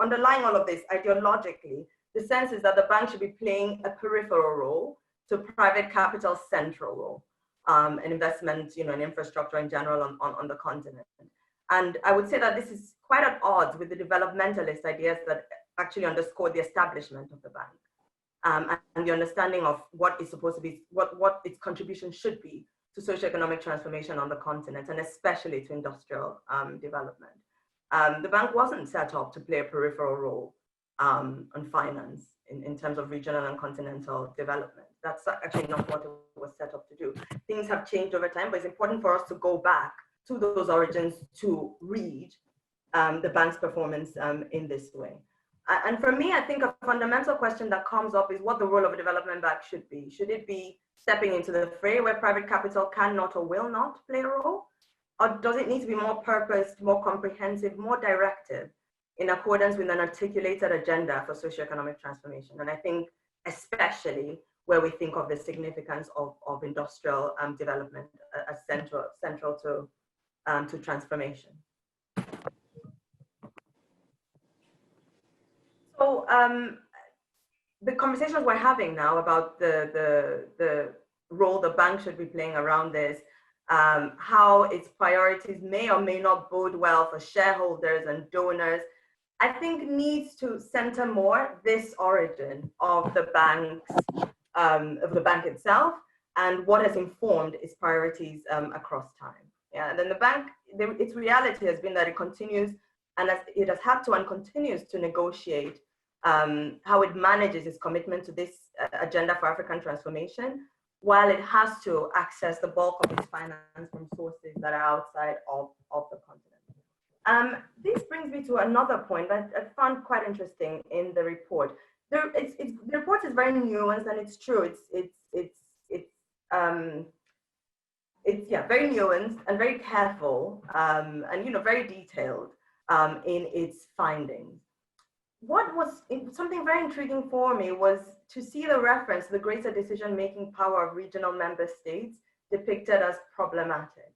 underlying all of this ideologically, the sense is that the bank should be playing a peripheral role to private capital's central role, and investment, in infrastructure in general on the continent. And I would say that this is quite at odds with the developmentalist ideas that actually underscore the establishment of the bank, and the understanding of what is supposed to be, what its contribution should be to socioeconomic transformation on the continent, and especially to industrial development. The bank wasn't set up to play a peripheral role on finance in terms of regional and continental development. That's actually not what it was set up to do. Things have changed over time, but it's important for us to go back to those origins to read the bank's performance in this way. And for me, I think a fundamental question that comes up is what the role of a development bank should be. Should it be stepping into the fray where private capital cannot or will not play a role? Or does it need to be more purposed, more comprehensive, more directive in accordance with an articulated agenda for socioeconomic transformation? And I think especially where we think of the significance of industrial development as central to transformation. So the conversations we're having now about the role the bank should be playing around this, how its priorities may or may not bode well for shareholders and donors, I think needs to center more this origin of the bank itself and what has informed its priorities across time. Yeah, and then the bank, its reality has been that it continues and it has had to and continues to negotiate how it manages its commitment to this agenda for African transformation, while it has to access the bulk of its finance from sources that are outside of the continent. This brings me to another point that I found quite interesting in the report. The report is very nuanced, and it's true. It's very nuanced and very careful, and very detailed in its findings. What was something very intriguing for me was to see the reference to the greater decision-making power of regional member states depicted as problematic.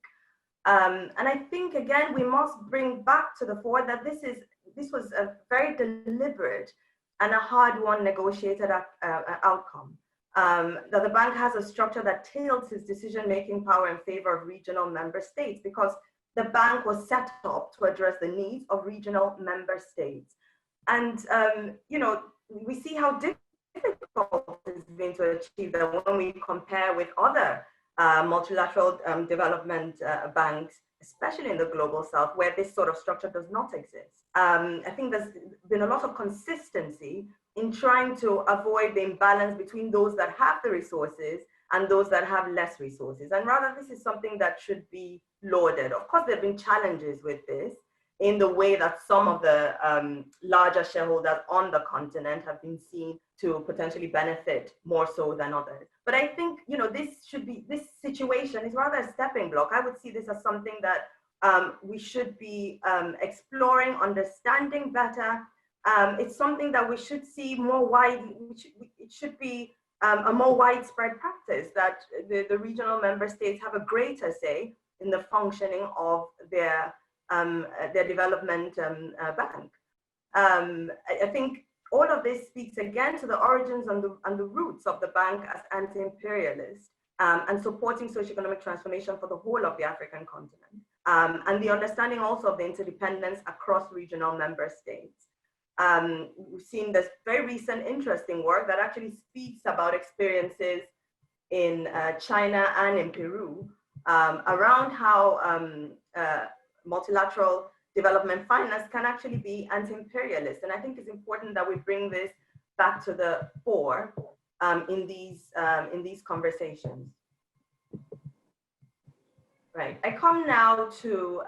And I think, again, we must bring back to the fore that this was a very deliberate and a hard-won negotiated outcome. That the bank has a structure that tilts its decision-making power in favor of regional member states because the bank was set up to address the needs of regional member states. And, we see how difficult it's been to achieve that when we compare with other multilateral development banks, especially in the global south, where this sort of structure does not exist. I think there's been a lot of consistency in trying to avoid the imbalance between those that have the resources and those that have less resources. And rather, this is something that should be lauded. Of course, there have been challenges with this in the way that some of the larger shareholders on the continent have been seen to potentially benefit more so than others. But I think, this situation is rather a stepping block. I would see this as something that we should be exploring, understanding better. It's something that we should see more widely. It should be a more widespread practice that the regional member states have a greater say in the functioning of their development bank. I think all of this speaks again to the origins and the roots of the bank as anti-imperialist and supporting socioeconomic transformation for the whole of the African continent, and the understanding also of the interdependence across regional member states. We've seen this very recent interesting work that actually speaks about experiences in China and in Peru around how multilateral development finance can actually be anti-imperialist. And I think it's important that we bring this back to the fore in these conversations. Right, I come now to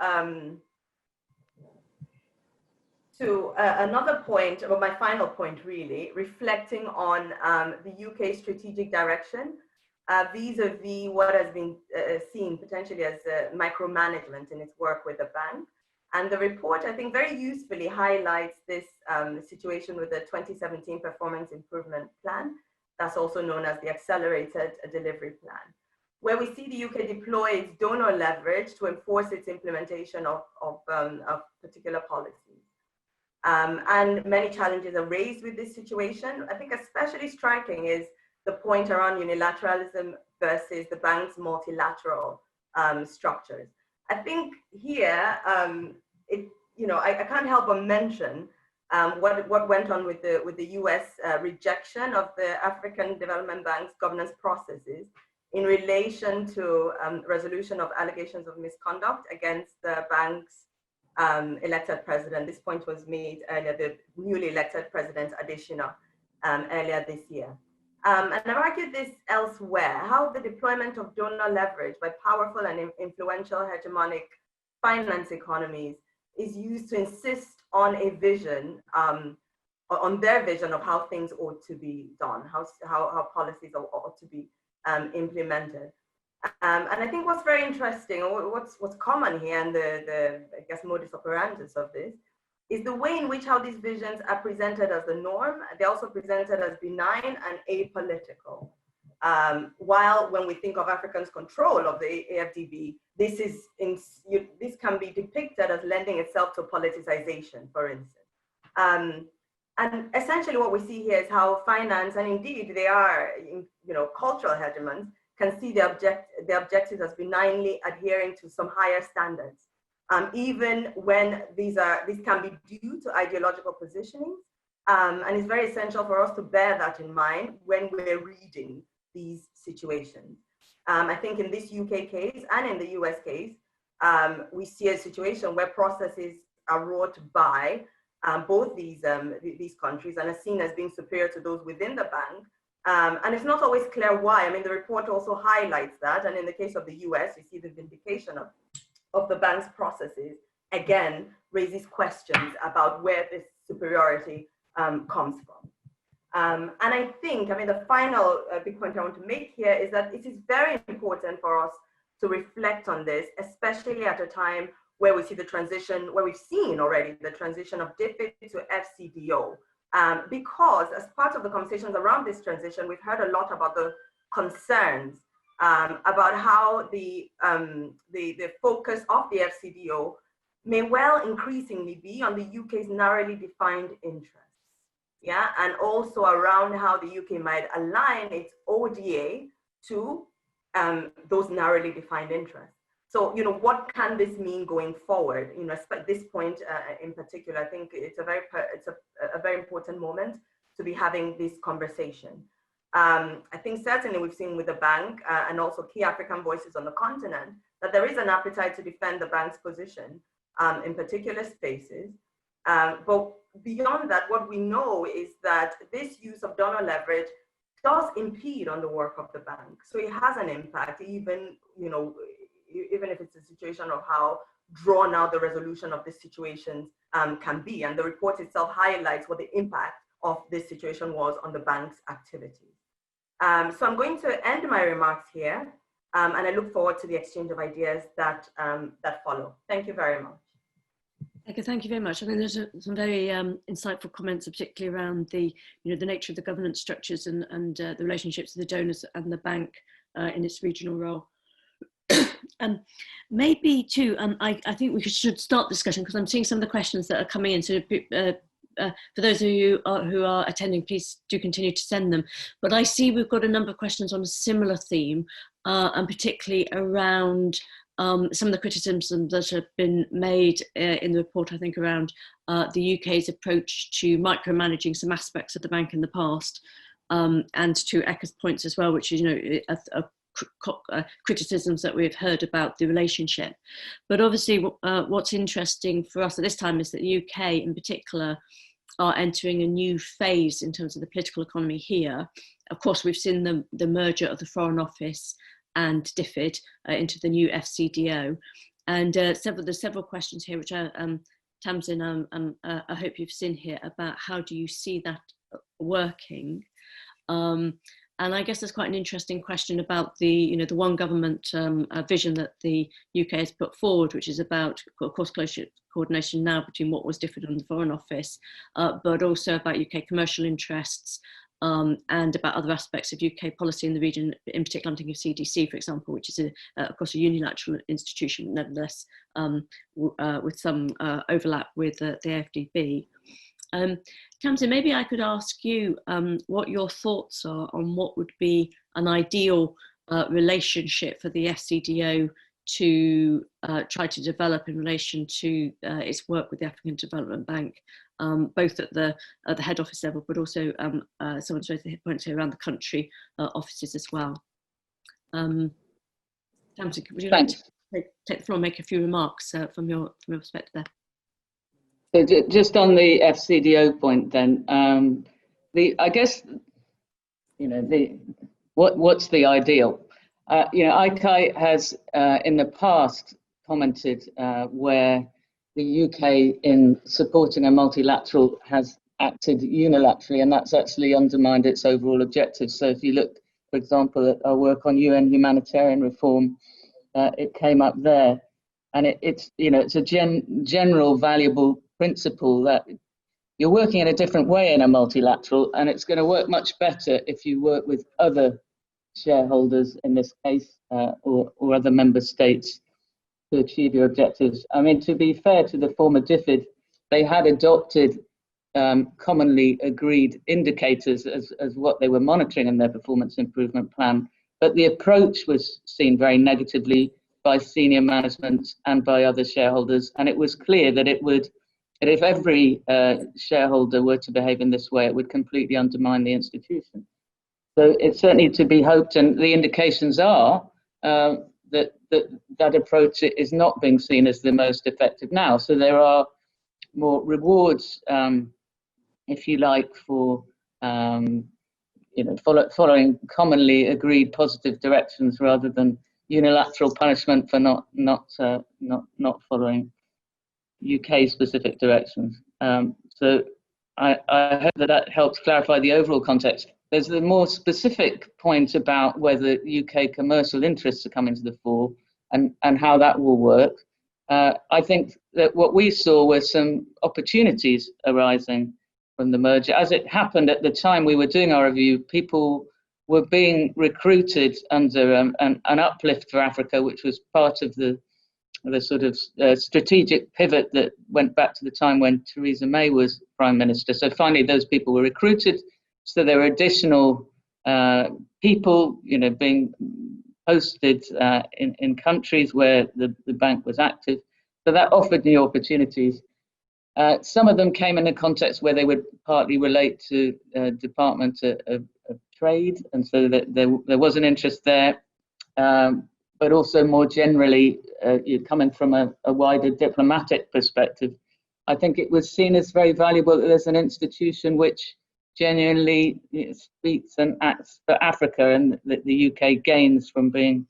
another point, or my final point really, reflecting on the UK strategic direction vis-a-vis what has been seen potentially as micromanagement in its work with the bank. And the report, I think, very usefully highlights this situation with the 2017 Performance Improvement Plan, that's also known as the Accelerated Delivery Plan. where we see the UK deploy its donor leverage to enforce its implementation of particular policies. And many challenges are raised with this situation. I think especially striking is the point around unilateralism versus the bank's multilateral structures. I think here, I can't help but mention what went on with the US rejection of the African Development Bank's governance processes in relation to resolution of allegations of misconduct against the bank's elected president. This point was made earlier, the newly elected president Adesina earlier this year. And I've argued this elsewhere, how the deployment of donor leverage by powerful and influential hegemonic finance economies is used to insist on a vision, on their vision of how things ought to be done, how policies ought to be implemented. And I think what's very interesting, or what's common here, and the I guess modus operandi of this, is the way in which how these visions are presented as the norm. They're also presented as benign and apolitical. While when we think of Africans' control of the AFDB, this can be depicted as lending itself to politicization, for instance. And essentially what we see here is how finance, and indeed they are, cultural hegemons, can see the objectives as benignly adhering to some higher standards, even when these can be due to ideological positionings. And it's very essential for us to bear that in mind when we're reading these situations. I think in this UK case and in the US case, we see a situation where processes are wrought by both these countries and are seen as being superior to those within the bank. And it's not always clear why. I mean, the report also highlights that. And in the case of the US, you see the vindication of the bank's processes, again, raises questions about where this superiority comes from. And I think, the final big point I want to make here is that it is very important for us to reflect on this, especially at a time where we see the transition, where we've seen already the transition of DFID to FCDO. Because as part of the conversations around this transition, we've heard a lot about the concerns about how the focus of the FCDO may well increasingly be on the UK's narrowly defined interests. Yeah, and also around how the UK might align its ODA to those narrowly defined interests. So, what can this mean going forward? At this point in particular, I think it's a very important moment to be having this conversation. I think certainly we've seen with the bank and also key African voices on the continent that there is an appetite to defend the bank's position in particular spaces. But beyond that, what we know is that this use of donor leverage does impede on the work of the bank. So it has an impact, even if it's a situation of how drawn out the resolution of this situation can be. And the report itself highlights what the impact of this situation was on the bank's activities. So I'm going to end my remarks here, and I look forward to the exchange of ideas that follow. Thank you very much. Okay, thank you very much. I think there's some very insightful comments, particularly around the nature of the governance structures and the relationships with the donors and the bank in its regional role. Maybe too, I think we should start the discussion because I'm seeing some of the questions that are coming in. So for those of you who are attending, please do continue to send them. But I see we've got a number of questions on a similar theme, and particularly around some of the criticisms that have been made in the report, I think, around the UK's approach to micromanaging some aspects of the bank in the past, and to Eka's points as well, which is, criticisms that we've heard about the relationship. But obviously what's interesting for us at this time is that the UK in particular are entering a new phase in terms of the political economy here. Of course, we've seen the merger of the Foreign Office and DFID into the new FCDO. And there's several questions here, which Tamsin, I hope you've seen here, about how do you see that working? And I guess there's quite an interesting question about the one government vision that the UK has put forward, which is about, of course, close coordination now between what was DFID and the Foreign Office, but also about UK commercial interests, and about other aspects of UK policy in the region, in particular I'm thinking of CDC, for example, which is of course a unilateral institution, nevertheless with some overlap with the AFDB. Tamsin, maybe I could ask you what your thoughts are on what would be an ideal relationship for the FCDO to try to develop in relation to its work with the African Development Bank, both at the head office level, but also someone's raised the point here around the country offices as well. Tamsin, would you like to take the floor and make a few remarks from your perspective there? So just on the FCDO point, then, I guess, you know, what's the ideal? You know, ICAI has in the past commented where the UK in supporting a multilateral has acted unilaterally, and that's actually undermined its overall objectives. So if you look, for example, at our work on UN humanitarian reform, it came up there, and it's you know, it's a general valuable principle that you're working in a different way in a multilateral, and it's going to work much better if you work with other shareholders in this case, or other member states to achieve your objectives. I mean, to be fair to the former DFID, they had adopted commonly agreed indicators as what they were monitoring in their performance improvement plan, but the approach was seen very negatively by senior management and by other shareholders, and it was clear that that if every shareholder were to behave in this way, it would completely undermine the institution. So it's certainly to be hoped, and the indications are that approach is not being seen as the most effective now. So there are more rewards, if you like, for you know, following commonly agreed positive directions rather than unilateral punishment for not following UK specific directions. So I hope that helps clarify the overall context. There's the more specific point about whether UK commercial interests are coming to the fore and how that will work. I think that what we saw were some opportunities arising from the merger. As it happened at the time we were doing our review, people were being recruited under an uplift for Africa, which was part of the sort of strategic pivot that went back to the time when Theresa May was Prime Minister. So finally, those people were recruited. So there were additional people, you know, being posted in countries where the bank was active. So that offered new opportunities. Some of them came in a context where they would partly relate to Department of Trade, and so that there was an interest there. But also more generally, coming from a wider diplomatic perspective, I think it was seen as very valuable that there's an institution which genuinely speaks and acts for Africa, and that the UK gains from being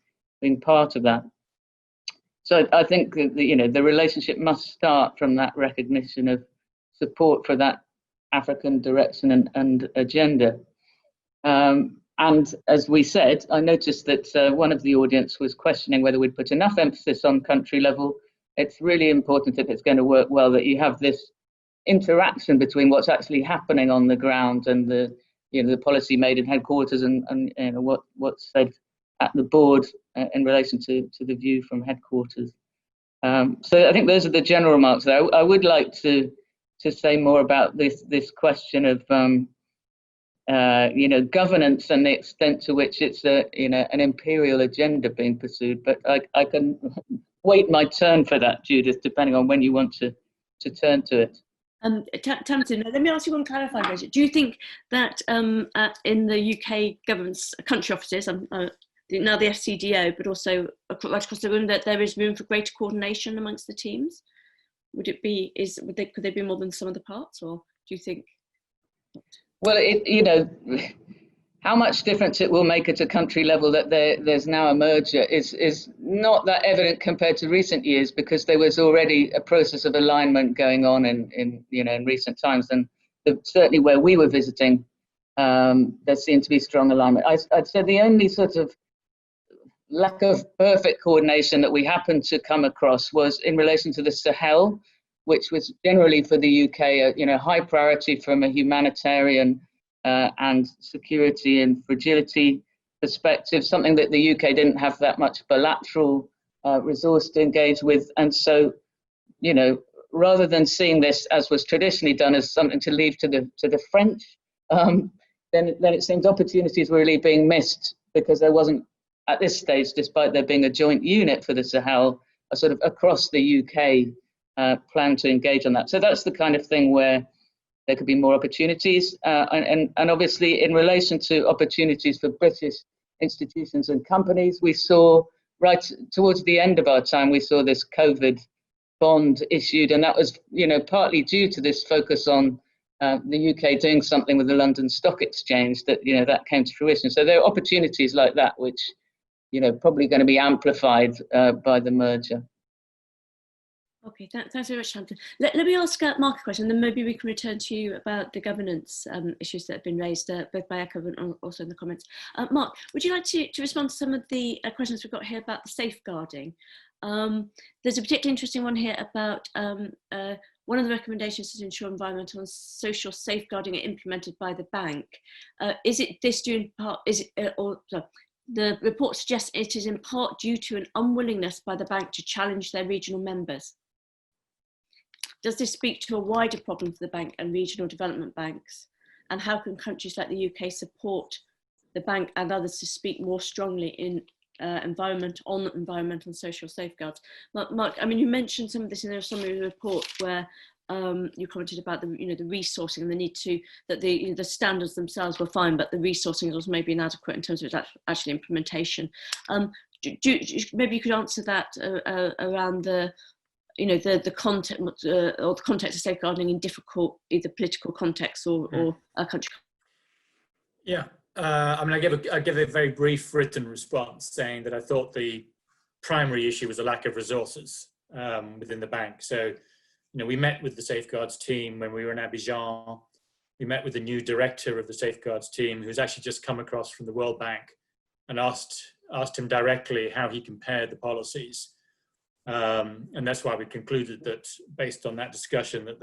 part of that. So I think that the relationship must start from that recognition of support for that African direction and agenda. And as we said, I noticed that one of the audience was questioning whether we'd put enough emphasis on country level. It's really important, if it's going to work well, that you have this interaction between what's actually happening on the ground and the policy made in headquarters and what's said at the board in relation to the view from headquarters. So I think those are the general remarks there. I would like to say more about this question of governance and the extent to which it's an imperial agenda being pursued. But I can wait my turn for that, Judith, depending on when you want to turn to it. Tamsin, let me ask you one clarifying question. Do you think that in the UK government's country offices, now the FCDO, but also right across the room, that there is room for greater coordination amongst the teams? Could they be more than some of the parts, or do you think? Well, how much difference it will make at a country level that there's now a merger is not that evident compared to recent years, because there was already a process of alignment going on in recent times, and certainly where we were visiting, there seemed to be strong alignment. I'd say the only sort of lack of perfect coordination that we happened to come across was in relation to the Sahel, which was generally for the UK a high priority from a humanitarian and security and fragility perspective, something that the UK didn't have that much bilateral resource to engage with. And so, you know, rather than seeing this as was traditionally done as something to leave to the French, then it seems opportunities were really being missed because there wasn't, at this stage, despite there being a joint unit for the Sahel, a sort of across the UK plan to engage on that. So that's the kind of thing where there could be more opportunities. And obviously, in relation to opportunities for British institutions and companies, we saw right towards the end of our time, we saw this COVID bond issued, and that was, you know, partly due to this focus on the UK doing something with the London Stock Exchange that, you know, that came to fruition. So there are opportunities like that, which, you know, probably going to be amplified by the merger. Okay, thanks very much, Hampton. Let me ask Mark a question, then maybe we can return to you about the governance issues that have been raised both by Echo and also in the comments. Mark, would you like to respond to some of the questions we've got here about the safeguarding? There's a particularly interesting one here about one of the recommendations is to ensure environmental and social safeguarding are implemented by the bank. Is it this due in part, the report suggests it is in part due to an unwillingness by the bank to challenge their regional members. Does this speak to a wider problem for the bank and regional development banks? And how can countries like the UK support the bank and others to speak more strongly in environmental and social safeguards? Mark, I mean, you mentioned some of this in the summary report where you commented about the resourcing and the need to, that the standards themselves were fine, but the resourcing was maybe inadequate in terms of its actual implementation. Maybe you could answer that around the content or the context of safeguarding in difficult either political contexts or a country. Yeah, I mean, I gave a very brief written response saying that I thought the primary issue was a lack of resources within the bank. So, you know, we met with the safeguards team when we were in Abidjan. We met with the new director of the safeguards team, who's actually just come across from the World Bank, and asked him directly how he compared the policies. And that's why we concluded that, based on that discussion, that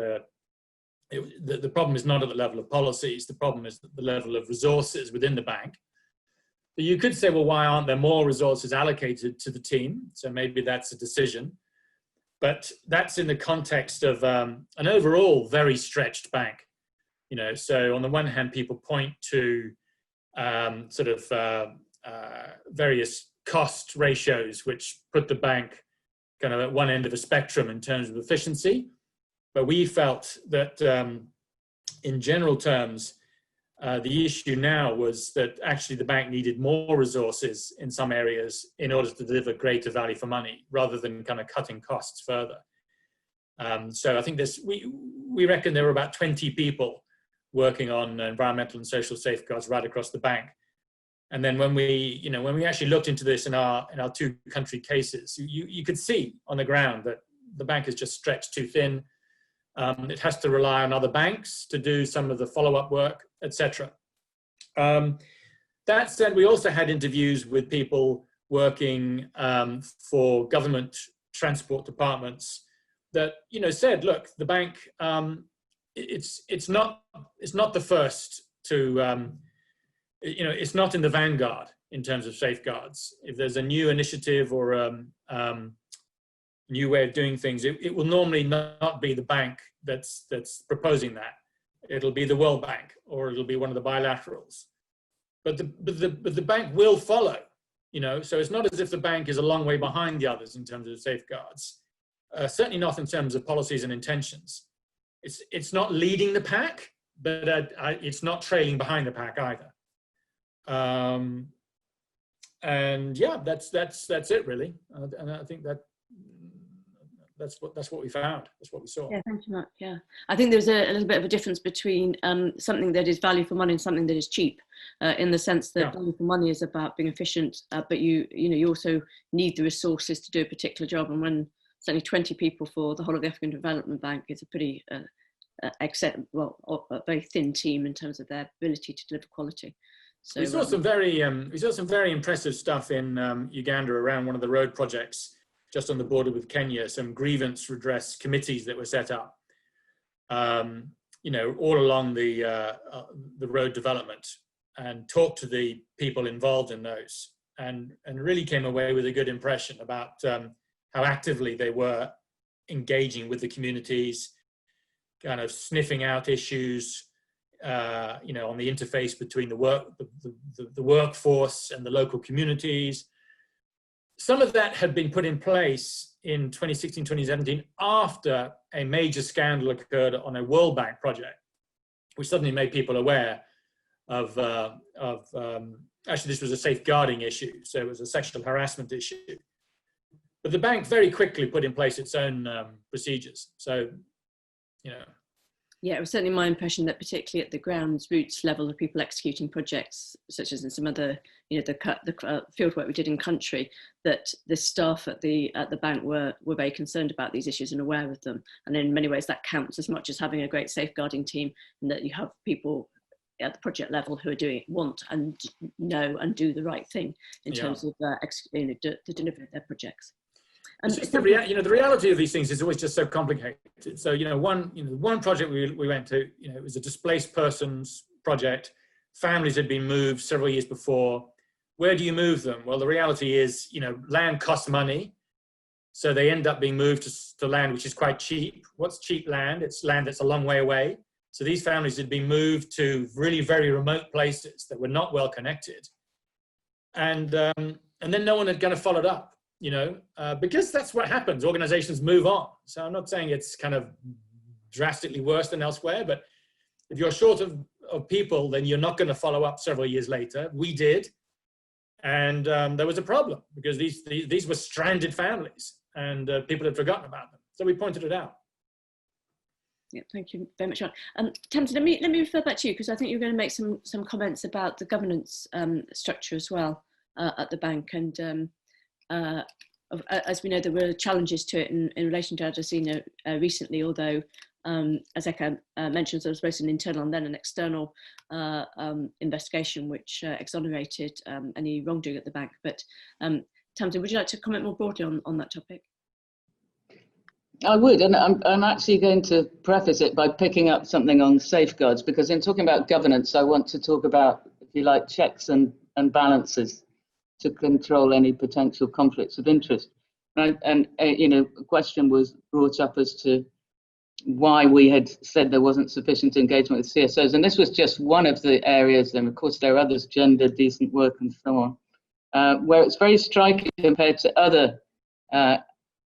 the problem is not at the level of policies. The problem is at the level of resources within the bank. But you could say, well, why aren't there more resources allocated to the team? So maybe that's a decision. But that's in the context of an overall very stretched bank. You know, so on the one hand, people point to various cost ratios, which put the bank kind of at one end of a spectrum in terms of efficiency. But we felt that in general terms, the issue now was that actually the bank needed more resources in some areas in order to deliver greater value for money, rather than kind of cutting costs further. So I think we reckon there were about 20 people working on environmental and social safeguards right across the bank. And then when we actually looked into this in our two country cases, you could see on the ground that the bank is just stretched too thin. It has to rely on other banks to do some of the follow-up work, etc. That said, we also had interviews with people working for government transport departments that said, look, the bank it's not the first to it's not in the vanguard in terms of safeguards. If there's a new initiative or new way of doing things, it will normally not be the bank that's proposing that. It'll be the World Bank, or it'll be one of the bilaterals. But the bank will follow, so it's not as if the bank is a long way behind the others in terms of safeguards. Certainly not in terms of policies and intentions. It's not leading the pack, but it's not trailing behind the pack either. And yeah, that's it really. And I think that's what we found. That's what we saw. Yeah, thank you, Mark. Yeah, I think there's a little bit of a difference between something that is value for money and something that is cheap, in the sense that value for money is about being efficient, but you also need the resources to do a particular job. And when it's only 20 people for the whole of the African Development Bank, it's a pretty a very thin team in terms of their ability to deliver quality. So we saw some very impressive stuff in Uganda around one of the road projects just on the border with Kenya, some grievance redress committees that were set up. you know, all along the road development, and talked to the people involved in those, and really came away with a good impression about how actively they were engaging with the communities, kind of sniffing out issues, you know, on the interface between the workforce and the local communities. Some of that had been put in place in 2016, 2017, after a major scandal occurred on a World Bank project, which suddenly made people aware of actually, this was a safeguarding issue, so it was a sexual harassment issue. But the bank very quickly put in place its own procedures. So, you know. Yeah, it was certainly my impression that particularly at the roots level of people executing projects, such as in some other, you know, the field work we did in country, that the staff at the bank were very concerned about these issues and aware of them. And in many ways that counts as much as having a great safeguarding team, and that you have people at the project level who are want and know and do the right thing in terms of the delivery of their projects. It's just the reality of these things is always just so complicated. So, you know, one project we went to, you know, it was a displaced persons project. Families had been moved several years before. Where do you move them? Well, the reality is, you know, land costs money. So they end up being moved to land which is quite cheap. What's cheap land? It's land that's a long way away. So these families had been moved to really very remote places that were not well connected. And then no one had kind of followed up. You know, because that's what happens. Organizations move on. So I'm not saying it's kind of drastically worse than elsewhere, but if you're short of people, then you're not going to follow up several years later. We did. And there was a problem because these were stranded families, and people had forgotten about them. So we pointed it out. Yeah, thank you very much, John. Tamsin, let me refer back to you, because I think you're going to make some comments about the governance structure as well at the bank. And as we know, there were challenges to it in relation to Adesina recently, although, as Eka mentioned, there was both an internal and then an external investigation which exonerated any wrongdoing at the bank. But Tamsin, would you like to comment more broadly on that topic? I would, and I'm actually going to preface it by picking up something on safeguards, because in talking about governance, I want to talk about, if you like, checks and balances to control any potential conflicts of interest. And you know, a question was brought up as to why we had said there wasn't sufficient engagement with CSOs, and this was just one of the areas, and of course there are others, gender, decent work, and so on, where it's very striking compared to other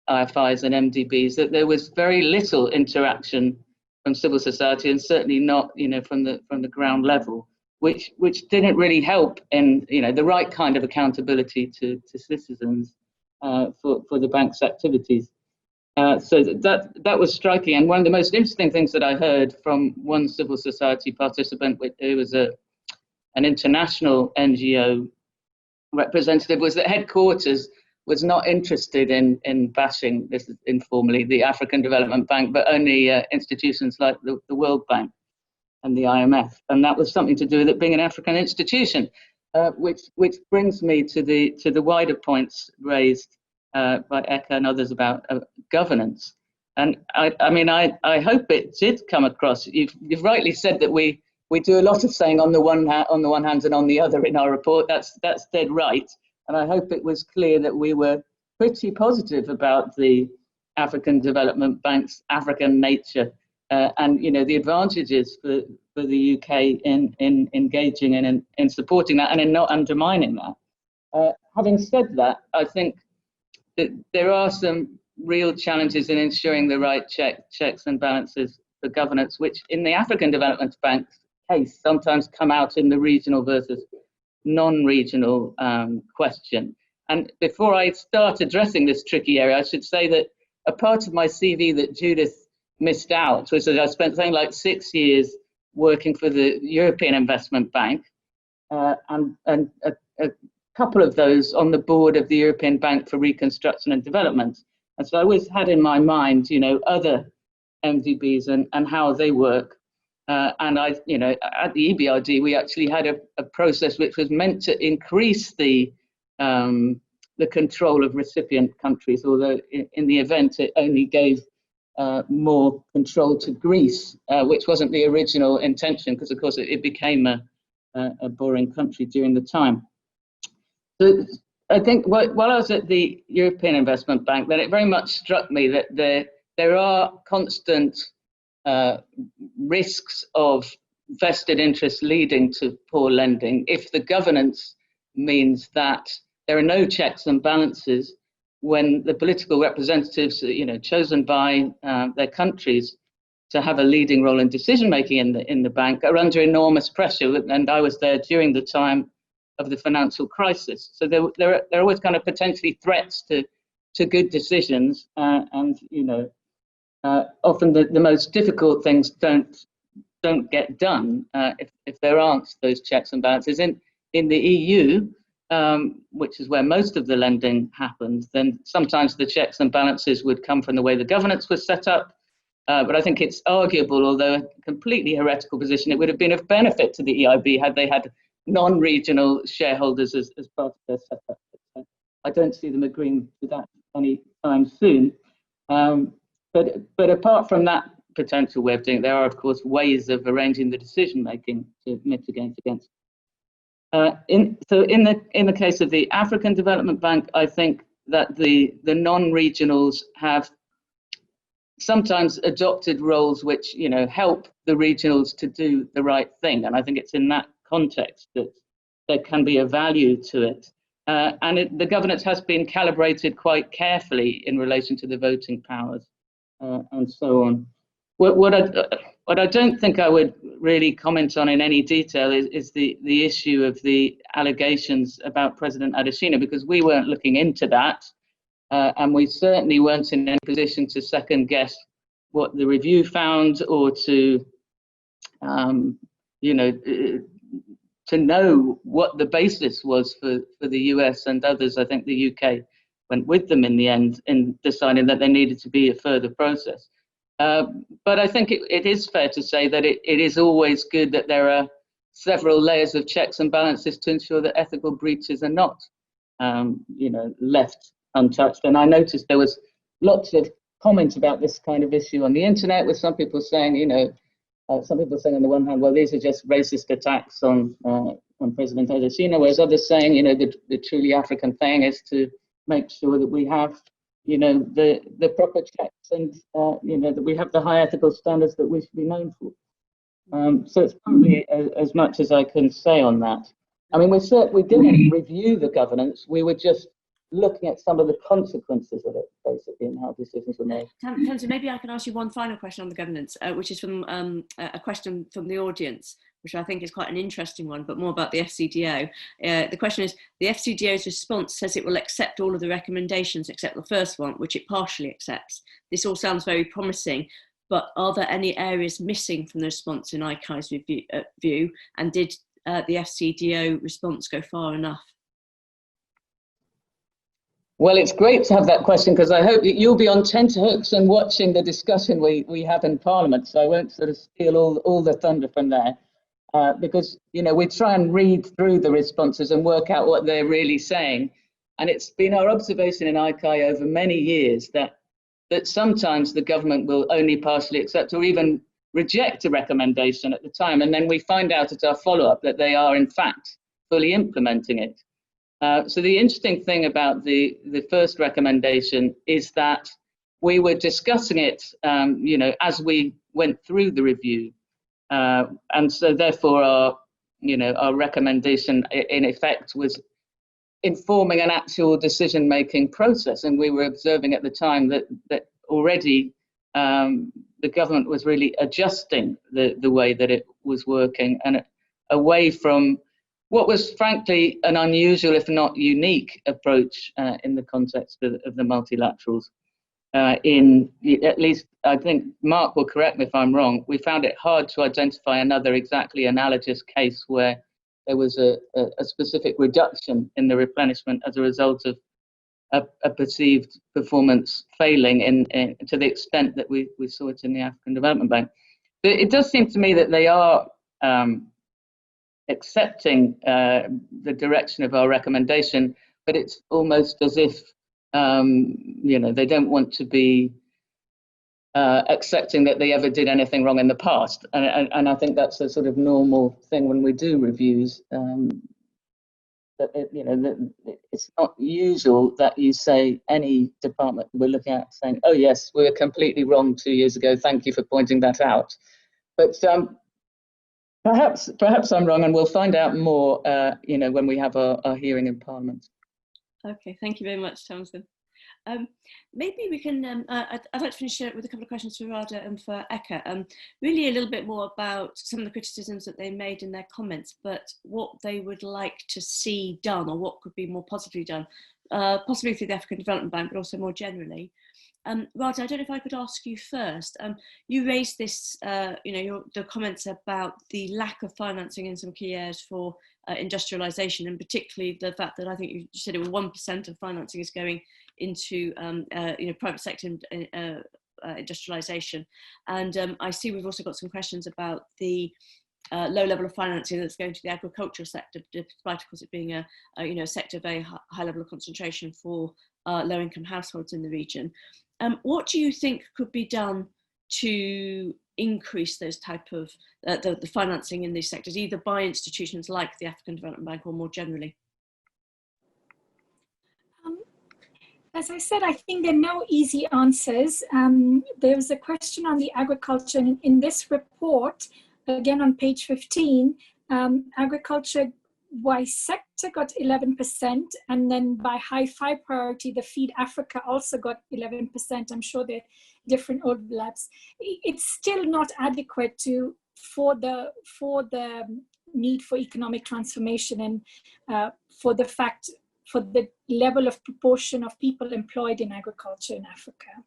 IFIs and MDBs that there was very little interaction from civil society, and certainly not, you know, from the ground level, which didn't really help in, you know, the right kind of accountability to citizens for the bank's activities. So that was striking. And one of the most interesting things that I heard from one civil society participant, who was an international NGO representative, was that headquarters was not interested in bashing, this is informally, the African Development Bank, but only institutions like the World Bank and the IMF. And that was something to do with it being an African institution, which brings me to the wider points raised by Eka and others about governance. And I mean, I hope it did come across. You've rightly said that we do a lot of saying on the one hand and on the other in our report. That's dead right. And I hope it was clear that we were pretty positive about the African Development Bank's African nature, and, you know, the advantages for the UK in engaging and in supporting that and in not undermining that. Having said that, I think that there are some real challenges in ensuring the right checks and balances for governance, which in the African Development Bank's case sometimes come out in the regional versus non-regional question. And before I start addressing this tricky area, I should say that a part of my CV that Judith missed out was that I spent something like 6 years working for the European Investment Bank, and a couple of those on the board of the European Bank for Reconstruction and Development. And so I always had in my mind, you know, other MDBs and how they work. And I, you know, at the EBRD, we actually had a process which was meant to increase the control of recipient countries, although in the event it only gave more control to Greece, which wasn't the original intention, because of course it became a boring country during the time. So I think while I was at the European Investment Bank, then it very much struck me that there are constant risks of vested interests leading to poor lending if the governance means that there are no checks and balances when the political representatives, chosen by their countries to have a leading role in decision making in the bank, are under enormous pressure. And I was there during the time of the financial crisis. So there are always kind of potentially threats to good decisions, and often the most difficult things don't get done if there aren't those checks and balances. In the EU, which is where most of the lending happens, then sometimes the checks and balances would come from the way the governance was set up. But I think it's arguable, although a completely heretical position, it would have been of benefit to the EIB had they had non-regional shareholders as part of their setup. I don't see them agreeing to that anytime soon. But apart from that potential way of doing it, there are, of course, ways of arranging the decision making to mitigate against. In the case of the African Development Bank, I think that the non-regionals have sometimes adopted roles which help the regionals to do the right thing, and I think it's in that context that there can be a value to it. The governance has been calibrated quite carefully in relation to the voting powers and so on. What I don't think I would really comment on in any detail is the issue of the allegations about President Adesina, because we weren't looking into that, and we certainly weren't in any position to second guess what the review found, or to to know what the basis was for the US and others. I think the UK went with them in the end in deciding that there needed to be a further process. But I think it is fair to say that it is always good that there are several layers of checks and balances to ensure that ethical breaches are not left untouched. And I noticed there was lots of comments about this kind of issue on the internet, with some people saying, some people saying on the one hand, well, these are just racist attacks on President Adesina, whereas others saying, the truly African thing is to make sure that we have, the proper checks, and that we have the high ethical standards that we should be known for. So it's probably as much as I can say on that. I mean, we didn't review the governance. We were just looking at some of the consequences of it, basically, and how decisions were made. Tamsin, maybe I can ask you one final question on the governance, which is from a question from the audience, which I think is quite an interesting one, but more about the FCDO. The question is, the FCDO's response says it will accept all of the recommendations except the first one, which it partially accepts. This all sounds very promising, but are there any areas missing from the response in ICAI's view, and did the FCDO response go far enough? Well, it's great to have that question, because I hope you'll be on tenterhooks and watching the discussion we have in Parliament, so I won't sort of steal all the thunder from there, because we try and read through the responses and work out what they're really saying. And it's been our observation in ICAI over many years that sometimes the government will only partially accept or even reject a recommendation at the time, and then we find out at our follow-up that they are in fact fully implementing it. So the interesting thing about the first recommendation is that we were discussing it, as we went through the review, and so therefore our recommendation in effect was informing an actual decision-making process, and we were observing at the time that already the government was really adjusting the way that it was working, and away from what was frankly an unusual, if not unique, approach in the context of the multilaterals. At least, I think Mark will correct me if I'm wrong, we found it hard to identify another exactly analogous case where there was a specific reduction in the replenishment as a result of a perceived performance failing to the extent that we saw it in the African Development Bank. But it does seem to me that they are accepting the direction of our recommendation, but it's almost as if they don't want to be accepting that they ever did anything wrong in the past. And I think that's a sort of normal thing when we do reviews. It's not usual that you say any department we're looking at saying, oh yes, we were completely wrong 2 years ago, thank you for pointing that out. But perhaps I'm wrong, and we'll find out more when we have our hearing in Parliament. Okay, thank you very much, Tamsin. Maybe we can, I'd like to finish with a couple of questions for Radha and for Eka. Really a little bit more about some of the criticisms that they made in their comments, but what they would like to see done, or what could be more positively done, possibly through the African Development Bank, but also more generally. Radha, I don't know if I could ask you first. You raised this, the comments about the lack of financing in some key areas for industrialization, and particularly the fact that I think you said it was 1% of financing is going into private sector industrialization. And I see we've also got some questions about the low level of financing that's going to the agricultural sector, despite of course it being a sector of very high level of concentration for low income households in the region. What do you think could be done to increase those type of the financing in these sectors, either by institutions like the African Development Bank or more generally? As I said, I think there are no easy answers. There was a question on the agriculture. In this report, again on page 15, agriculture by sector got 11%, and then by high priority, the Feed Africa also got 11%. I'm sure there are different overlaps. It's still not adequate for the need for economic transformation, and for the level of proportion of people employed in agriculture in Africa.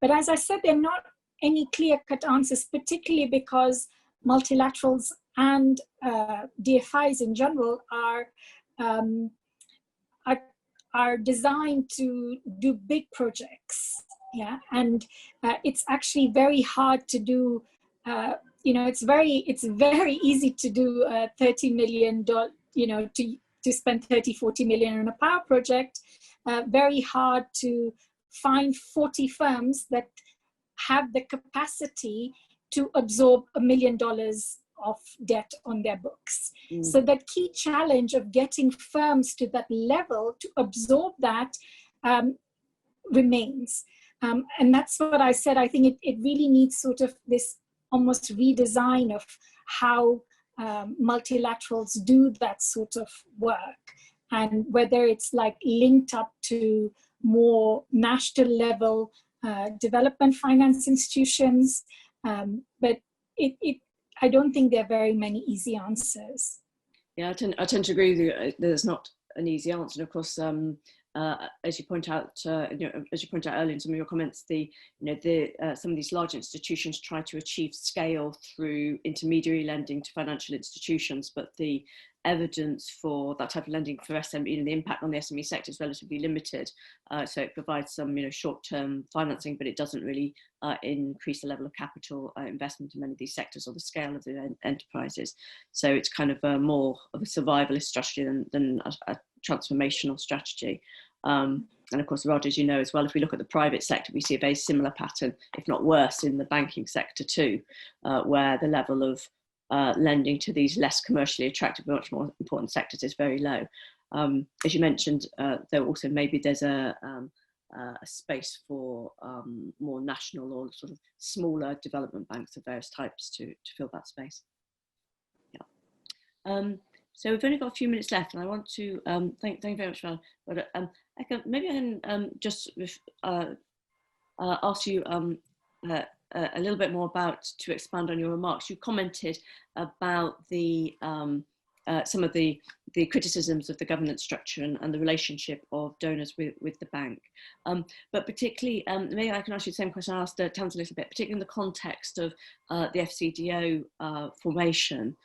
But as I said, there are not any clear-cut answers, particularly because multilaterals and DFIs in general are designed to do big projects, yeah, and it's actually very hard to do. It's very easy to do $30 million, to spend 30-40 million on a power project. Very hard to find 40 firms that have the capacity to absorb $1 million of debt on their books. So that key challenge of getting firms to that level to absorb that remains. And that's what I said. I think it really needs sort of this almost redesign of how multilaterals do that sort of work, and whether it's like linked up to more national level development finance institutions. But I don't think there are very many easy answers. Yeah, I tend to agree with you. There's not an easy answer. And of course, as you point out earlier in some of your comments, some of these large institutions try to achieve scale through intermediary lending to financial institutions, but the evidence for that type of lending for SME, the impact on the SME sector is relatively limited. So it provides some, short-term financing, but it doesn't really increase the level of capital investment in many of these sectors or the scale of the enterprises. So it's kind of more of a survivalist strategy than a transformational strategy. And of course, Radha, as you know as well, if we look at the private sector, we see a very similar pattern, if not worse, in the banking sector too, where the level of lending to these less commercially attractive, much more important sectors is very low. As you mentioned, there also there's a space for more national or sort of smaller development banks of various types to fill that space. Yeah. So we've only got a few minutes left, and I want to thank you very much, Val. But Eka, maybe I can just ask you a little bit more to expand on your remarks. You commented about the some of the criticisms of the governance structure and the relationship of donors with the bank. But particularly, maybe I can ask you the same question I asked Tans a little bit, particularly in the context of the FCDO formation.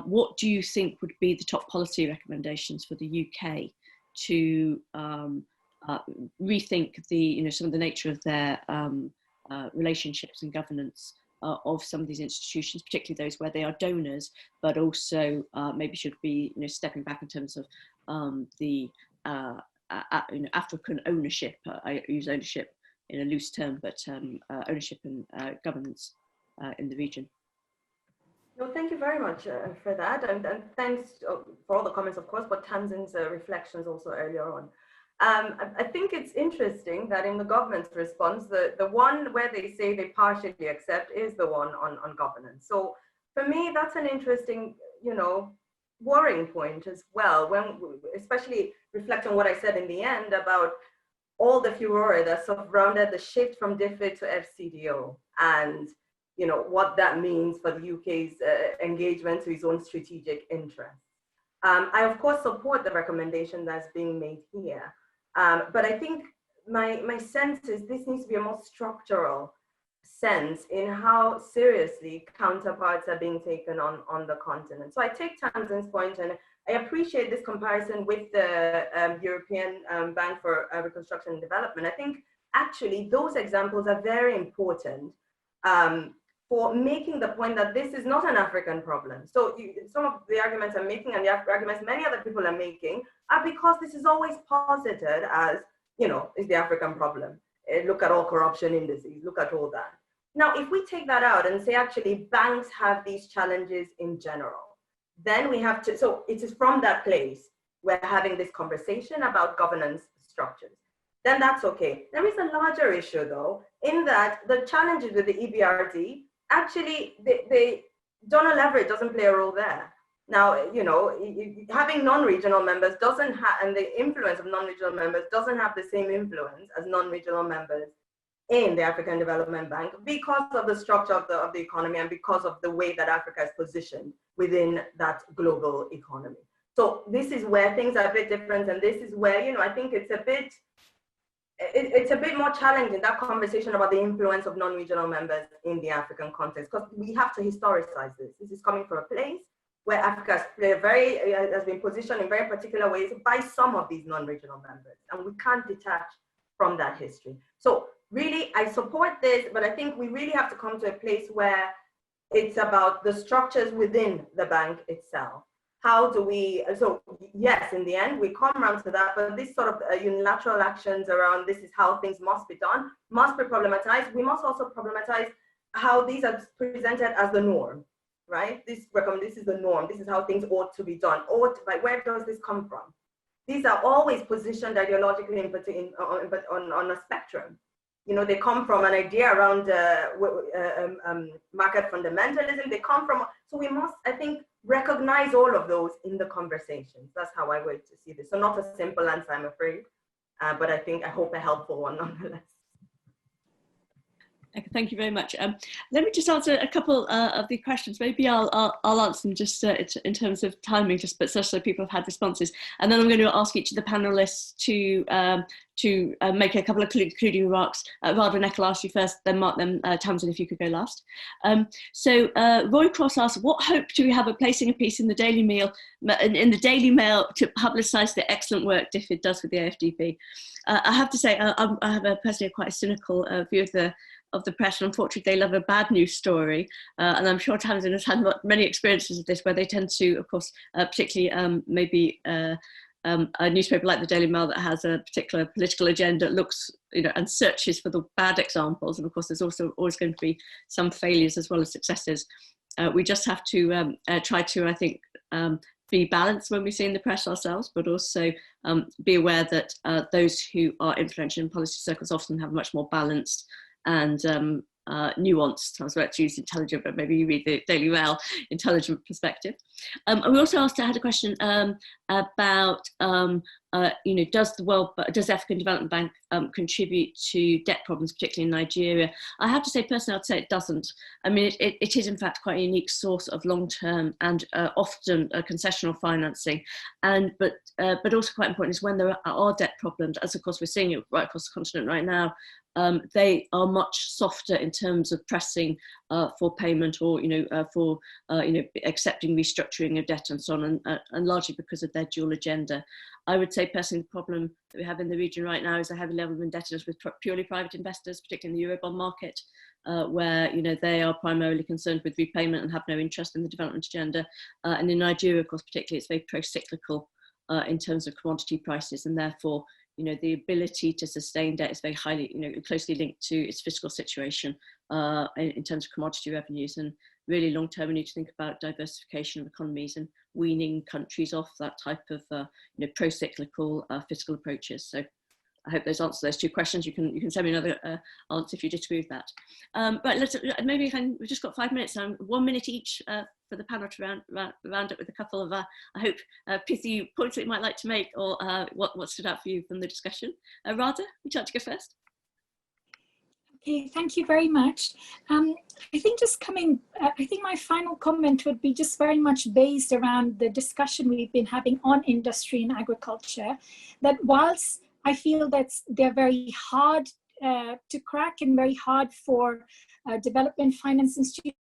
What do you think would be the top policy recommendations for the UK to rethink some of the nature of their relationships and governance of some of these institutions, particularly those where they are donors, but also maybe should be stepping back in terms of the African ownership. I use ownership in a loose term, but ownership and governance in the region. No, thank you very much for that, and thanks for all the comments, of course, but Tamsin's reflections also earlier on. I think it's interesting that in the government's response, the one where they say they partially accept is the one on governance. So for me, that's an interesting, worrying point as well, when, especially reflecting on what I said in the end about all the furore that surrounded the shift from DFID to FCDO, and what that means for the UK's engagement to its own strategic interests. I of course support the recommendation that's being made here, but I think my sense is this needs to be a more structural sense in how seriously counterparts are being taken on the continent. So I take Tamsin's point, and I appreciate this comparison with the European Bank for Reconstruction and Development. I think actually those examples are very important for making the point that this is not an African problem. So some of the arguments I'm making and the arguments many other people are making are because this is always posited as, is the African problem. Look at all corruption indices, look at all that. Now, if we take that out and say, actually, banks have these challenges in general, then we have to, so it is from that place we're having this conversation about governance structures. Then that's okay. There is a larger issue, though, in that the challenges with the EBRD, actually, donor leverage doesn't play a role there. Now, having non-regional members doesn't have, and the influence of non-regional members doesn't have the same influence as non-regional members in the African Development Bank because of the structure of the economy and because of the way that Africa is positioned within that global economy. So this is where things are a bit different, and this is where, I think it's a bit more challenging, that conversation about the influence of non-regional members in the African context, because we have to historicize this. This is coming from a place where Africa has been positioned in very particular ways by some of these non-regional members, and we can't detach from that history. So really, I support this, but I think we really have to come to a place where it's about the structures within the bank itself. How do we, so yes, in the end, we come around to that, but this sort of unilateral actions around this is how things must be done, must be problematized. We must also problematize how these are presented as the norm, right? This is the norm. This is how things ought to be done. Where does this come from? These are always positioned ideologically on a spectrum. They come from an idea around market fundamentalism. They come from, so we must, I think, recognize all of those in the conversations. That's how I wait to see this. So not a simple answer, I'm afraid, but I hope a helpful one nonetheless. Thank you very much. Let me just answer a couple of the questions. Maybe I'll answer them just in terms of timing, just but such that people have had responses. And then I'm going to ask each of the panelists to make a couple of concluding remarks. Radha, I'll ask you first, then Mark, then Tamsin, if you could go last. So Roy Cross asks, what hope do we have of placing a piece in the Daily Mail to publicise the excellent work DFID does with the AFDB? I have to say, I have personally quite a cynical view of the press, and unfortunately they love a bad news story, and I'm sure Tamsin has had many experiences of this, where they tend to, of course, particularly maybe a newspaper like the Daily Mail that has a particular political agenda looks, and searches for the bad examples, and of course there's also always going to be some failures as well as successes. We just have to try to, I think, be balanced when we see in the press ourselves, but also be aware that those who are influential in policy circles often have a much more balanced and nuanced, I was about to use intelligent, but maybe you read the Daily Mail, intelligent perspective. And we also had a question about, does the African Development Bank contribute to debt problems, particularly in Nigeria? I have to say, personally, I'd say it doesn't. I mean, it is in fact quite a unique source of long-term and often concessional financing, but also quite important is when there are debt problems, as of course we're seeing it right across the continent right now. They are much softer in terms of pressing for payment or for accepting restructuring of debt and so on, and largely because of their dual agenda. I would say personally the problem that we have in the region right now is a heavy level of indebtedness with purely private investors, particularly in the Eurobond market, where they are primarily concerned with repayment and have no interest in the development agenda. And in Nigeria, of course, particularly, it's very pro-cyclical in terms of commodity prices, and therefore the ability to sustain debt is very highly, closely linked to its fiscal situation in terms of commodity revenues. And really long term, we need to think about diversification of economies and weaning countries off that type of pro-cyclical fiscal approaches. So I hope those answer those two questions. You can send me another answer if you disagree with that. Right, we've just got 5 minutes now, 1 minute each for the panel to round up with a couple of, I hope, pithy points that you might like to make, or what stood out for you from the discussion. Radha, would you like to go first? Okay, thank you very much. I think I think my final comment would be just very much based around the discussion we've been having on industry and agriculture, that whilst I feel that they're very hard to crack and very hard for development finance institutions,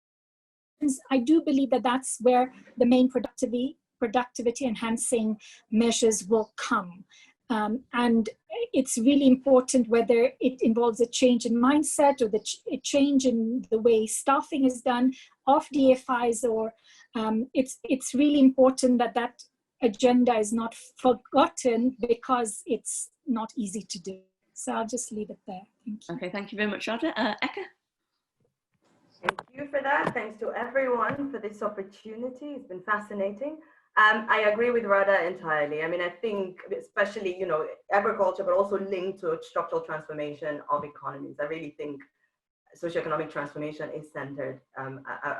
I do believe that that's where the main productivity enhancing measures will come. And it's really important whether it involves a change in mindset or a change in the way staffing is done of DFIs, or it's really important that that agenda is not forgotten because it's not easy to do. So I'll just leave it there. Thank you. Okay, thank you very much, Radha. Eka? Thank you for that. Thanks to everyone for this opportunity. It's been fascinating. I agree with Radha entirely. I mean, I think especially, agriculture, but also linked to structural transformation of economies. I really think socioeconomic transformation is centered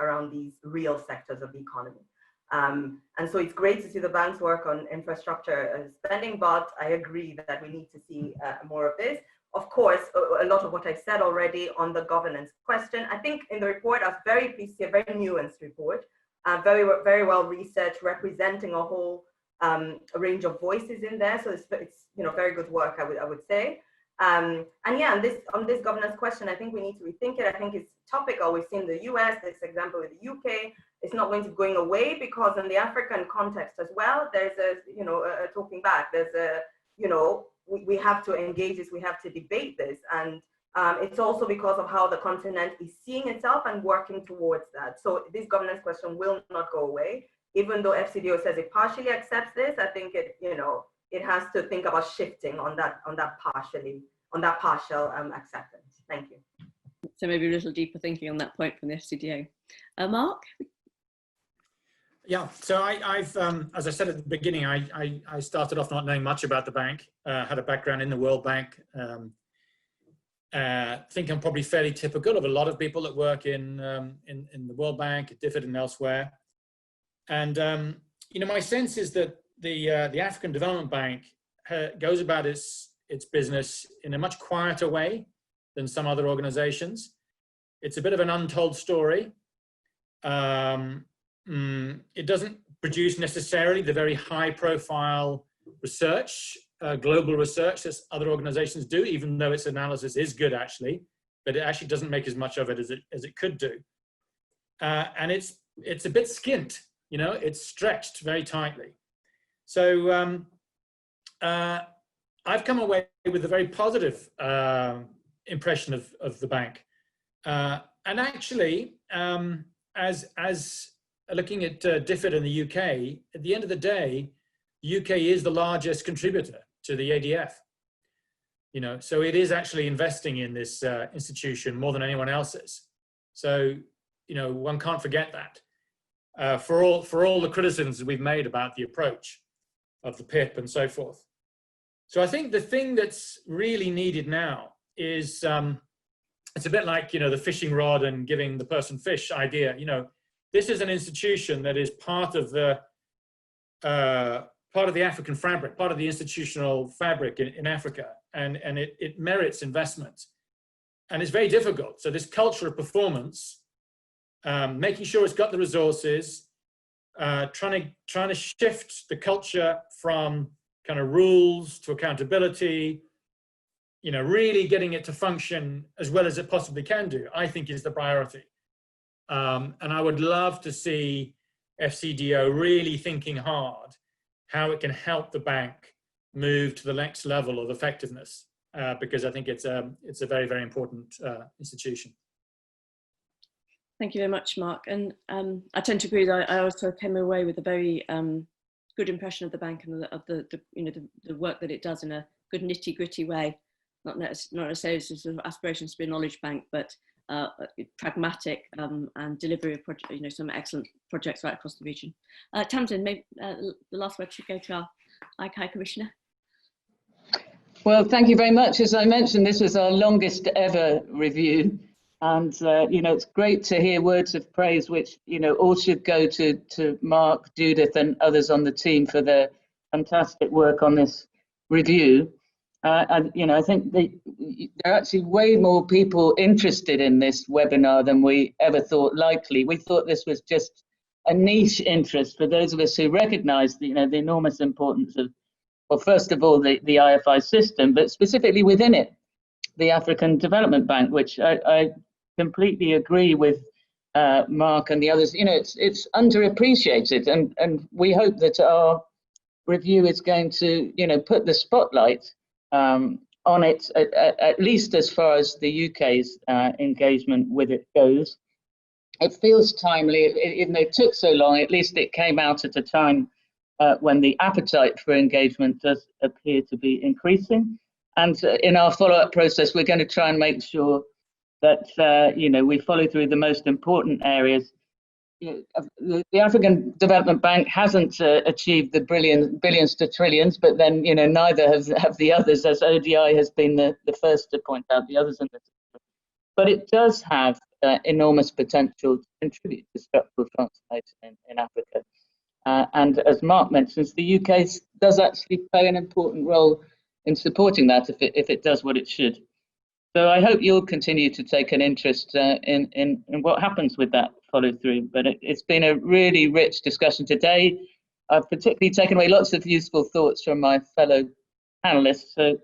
around these real sectors of the economy. And so it's great to see the bank's work on infrastructure spending, but I agree that we need to see more of this. Of course, a lot of what I've said already on the governance question. I think in the report, I was very pleased to see a very nuanced report, very well researched, representing a whole range of voices in there. So it's very good work, I would say. And yeah, on this governance question, I think we need to rethink it. I think it's topical. We've seen the US, this example with the UK. It's not going away, because in the African context as well, there's a talking back. There's we have to engage this, we have to debate this. And it's also because of how the continent is seeing itself and working towards that. So this governance question will not go away. Even though FCDO says it partially accepts this, I think it has to think about shifting on that partial acceptance. Thank you. So maybe a little deeper thinking on that point from the FCDO. Mark? Yeah, so I've as I said at the beginning, I started off not knowing much about the bank, had a background in the World Bank. Think I'm probably fairly typical of a lot of people that work in the World Bank, at DFID and elsewhere. And my sense is that the African Development Bank goes about its business in a much quieter way than some other organizations. It's a bit of an untold story. It doesn't produce necessarily the very high-profile research, global research that other organizations do, even though its analysis is good, actually, but it actually doesn't make as much of it as it could do. And it's a bit skint, it's stretched very tightly. So I've come away with a very positive impression of the bank. And actually, as looking at DFID in the UK, at the end of the day, the UK is the largest contributor to the ADF. So it is actually investing in this institution more than anyone else is. So, one can't forget that. For all the criticisms we've made about the approach of the PIP and so forth. So I think the thing that's really needed now is, it's a bit like, the fishing rod and giving the person fish idea. This is an institution that is part of the African fabric, part of the institutional fabric in Africa, and it merits investment. And it's very difficult. So this culture of performance, making sure it's got the resources, trying to shift the culture from kind of rules to accountability, really getting it to function as well as it possibly can do, I think is the priority. And I would love to see FCDO really thinking hard how it can help the bank move to the next level of effectiveness, because I think it's a very, very important institution. Thank you very much, Mark. And I tend to agree that I also came away with a very good impression of the bank and of the work that it does in a good nitty gritty way, not necessarily sort of aspirations to be a knowledge bank, but pragmatic and delivery of some excellent projects right across the region. Tamsin, maybe the last word should go to our ICAI Commissioner. Well, thank you very much. As I mentioned, this was our longest ever review. And, it's great to hear words of praise, which, all should go to Mark, Judith and others on the team for their fantastic work on this review. I think there are actually way more people interested in this webinar than we ever thought likely. We thought this was just a niche interest for those of us who recognize the enormous importance of, well, first of all, the IFI system, but specifically within it, the African Development Bank, which I completely agree with Mark and the others. It's underappreciated, and we hope that our review is going to, put the spotlight on it, at least as far as the UK's engagement with it goes. It feels timely, even though it took so long. At least it came out at a time when the appetite for engagement does appear to be increasing. And in our follow-up process, we're going to try and make sure that we follow through the most important areas. The African Development Bank hasn't achieved the billions to trillions, but then neither have the others, as ODI has been the first to point out, the others in the system. But it does have enormous potential to contribute to structural transformation in Africa. And as Mark mentions, the UK does actually play an important role in supporting that if it does what it should. So I hope you'll continue to take an interest in what happens with that follow through. But it's been a really rich discussion today. I've particularly taken away lots of useful thoughts from my fellow panelists. So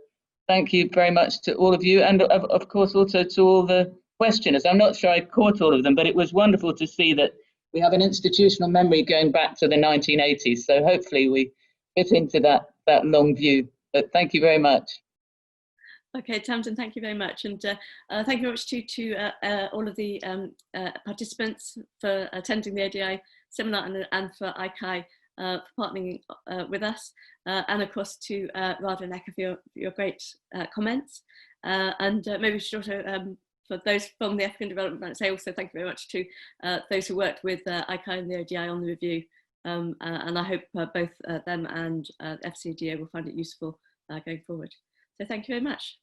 thank you very much to all of you, and of course also to all the questioners. I'm not sure I caught all of them, but it was wonderful to see that we have an institutional memory going back to the 1980s. So hopefully we fit into that long view. But thank you very much. Okay, Tamsin, thank you very much. And thank you very much to all of the participants for attending the ODI seminar and for ICAI for partnering with us. And of course to Radha and Eka for your great comments. And maybe we should also, for those from the African Development Bank, say also thank you very much to those who worked with ICAI and the ODI on the review. And I hope both them and FCDO will find it useful going forward. So thank you very much.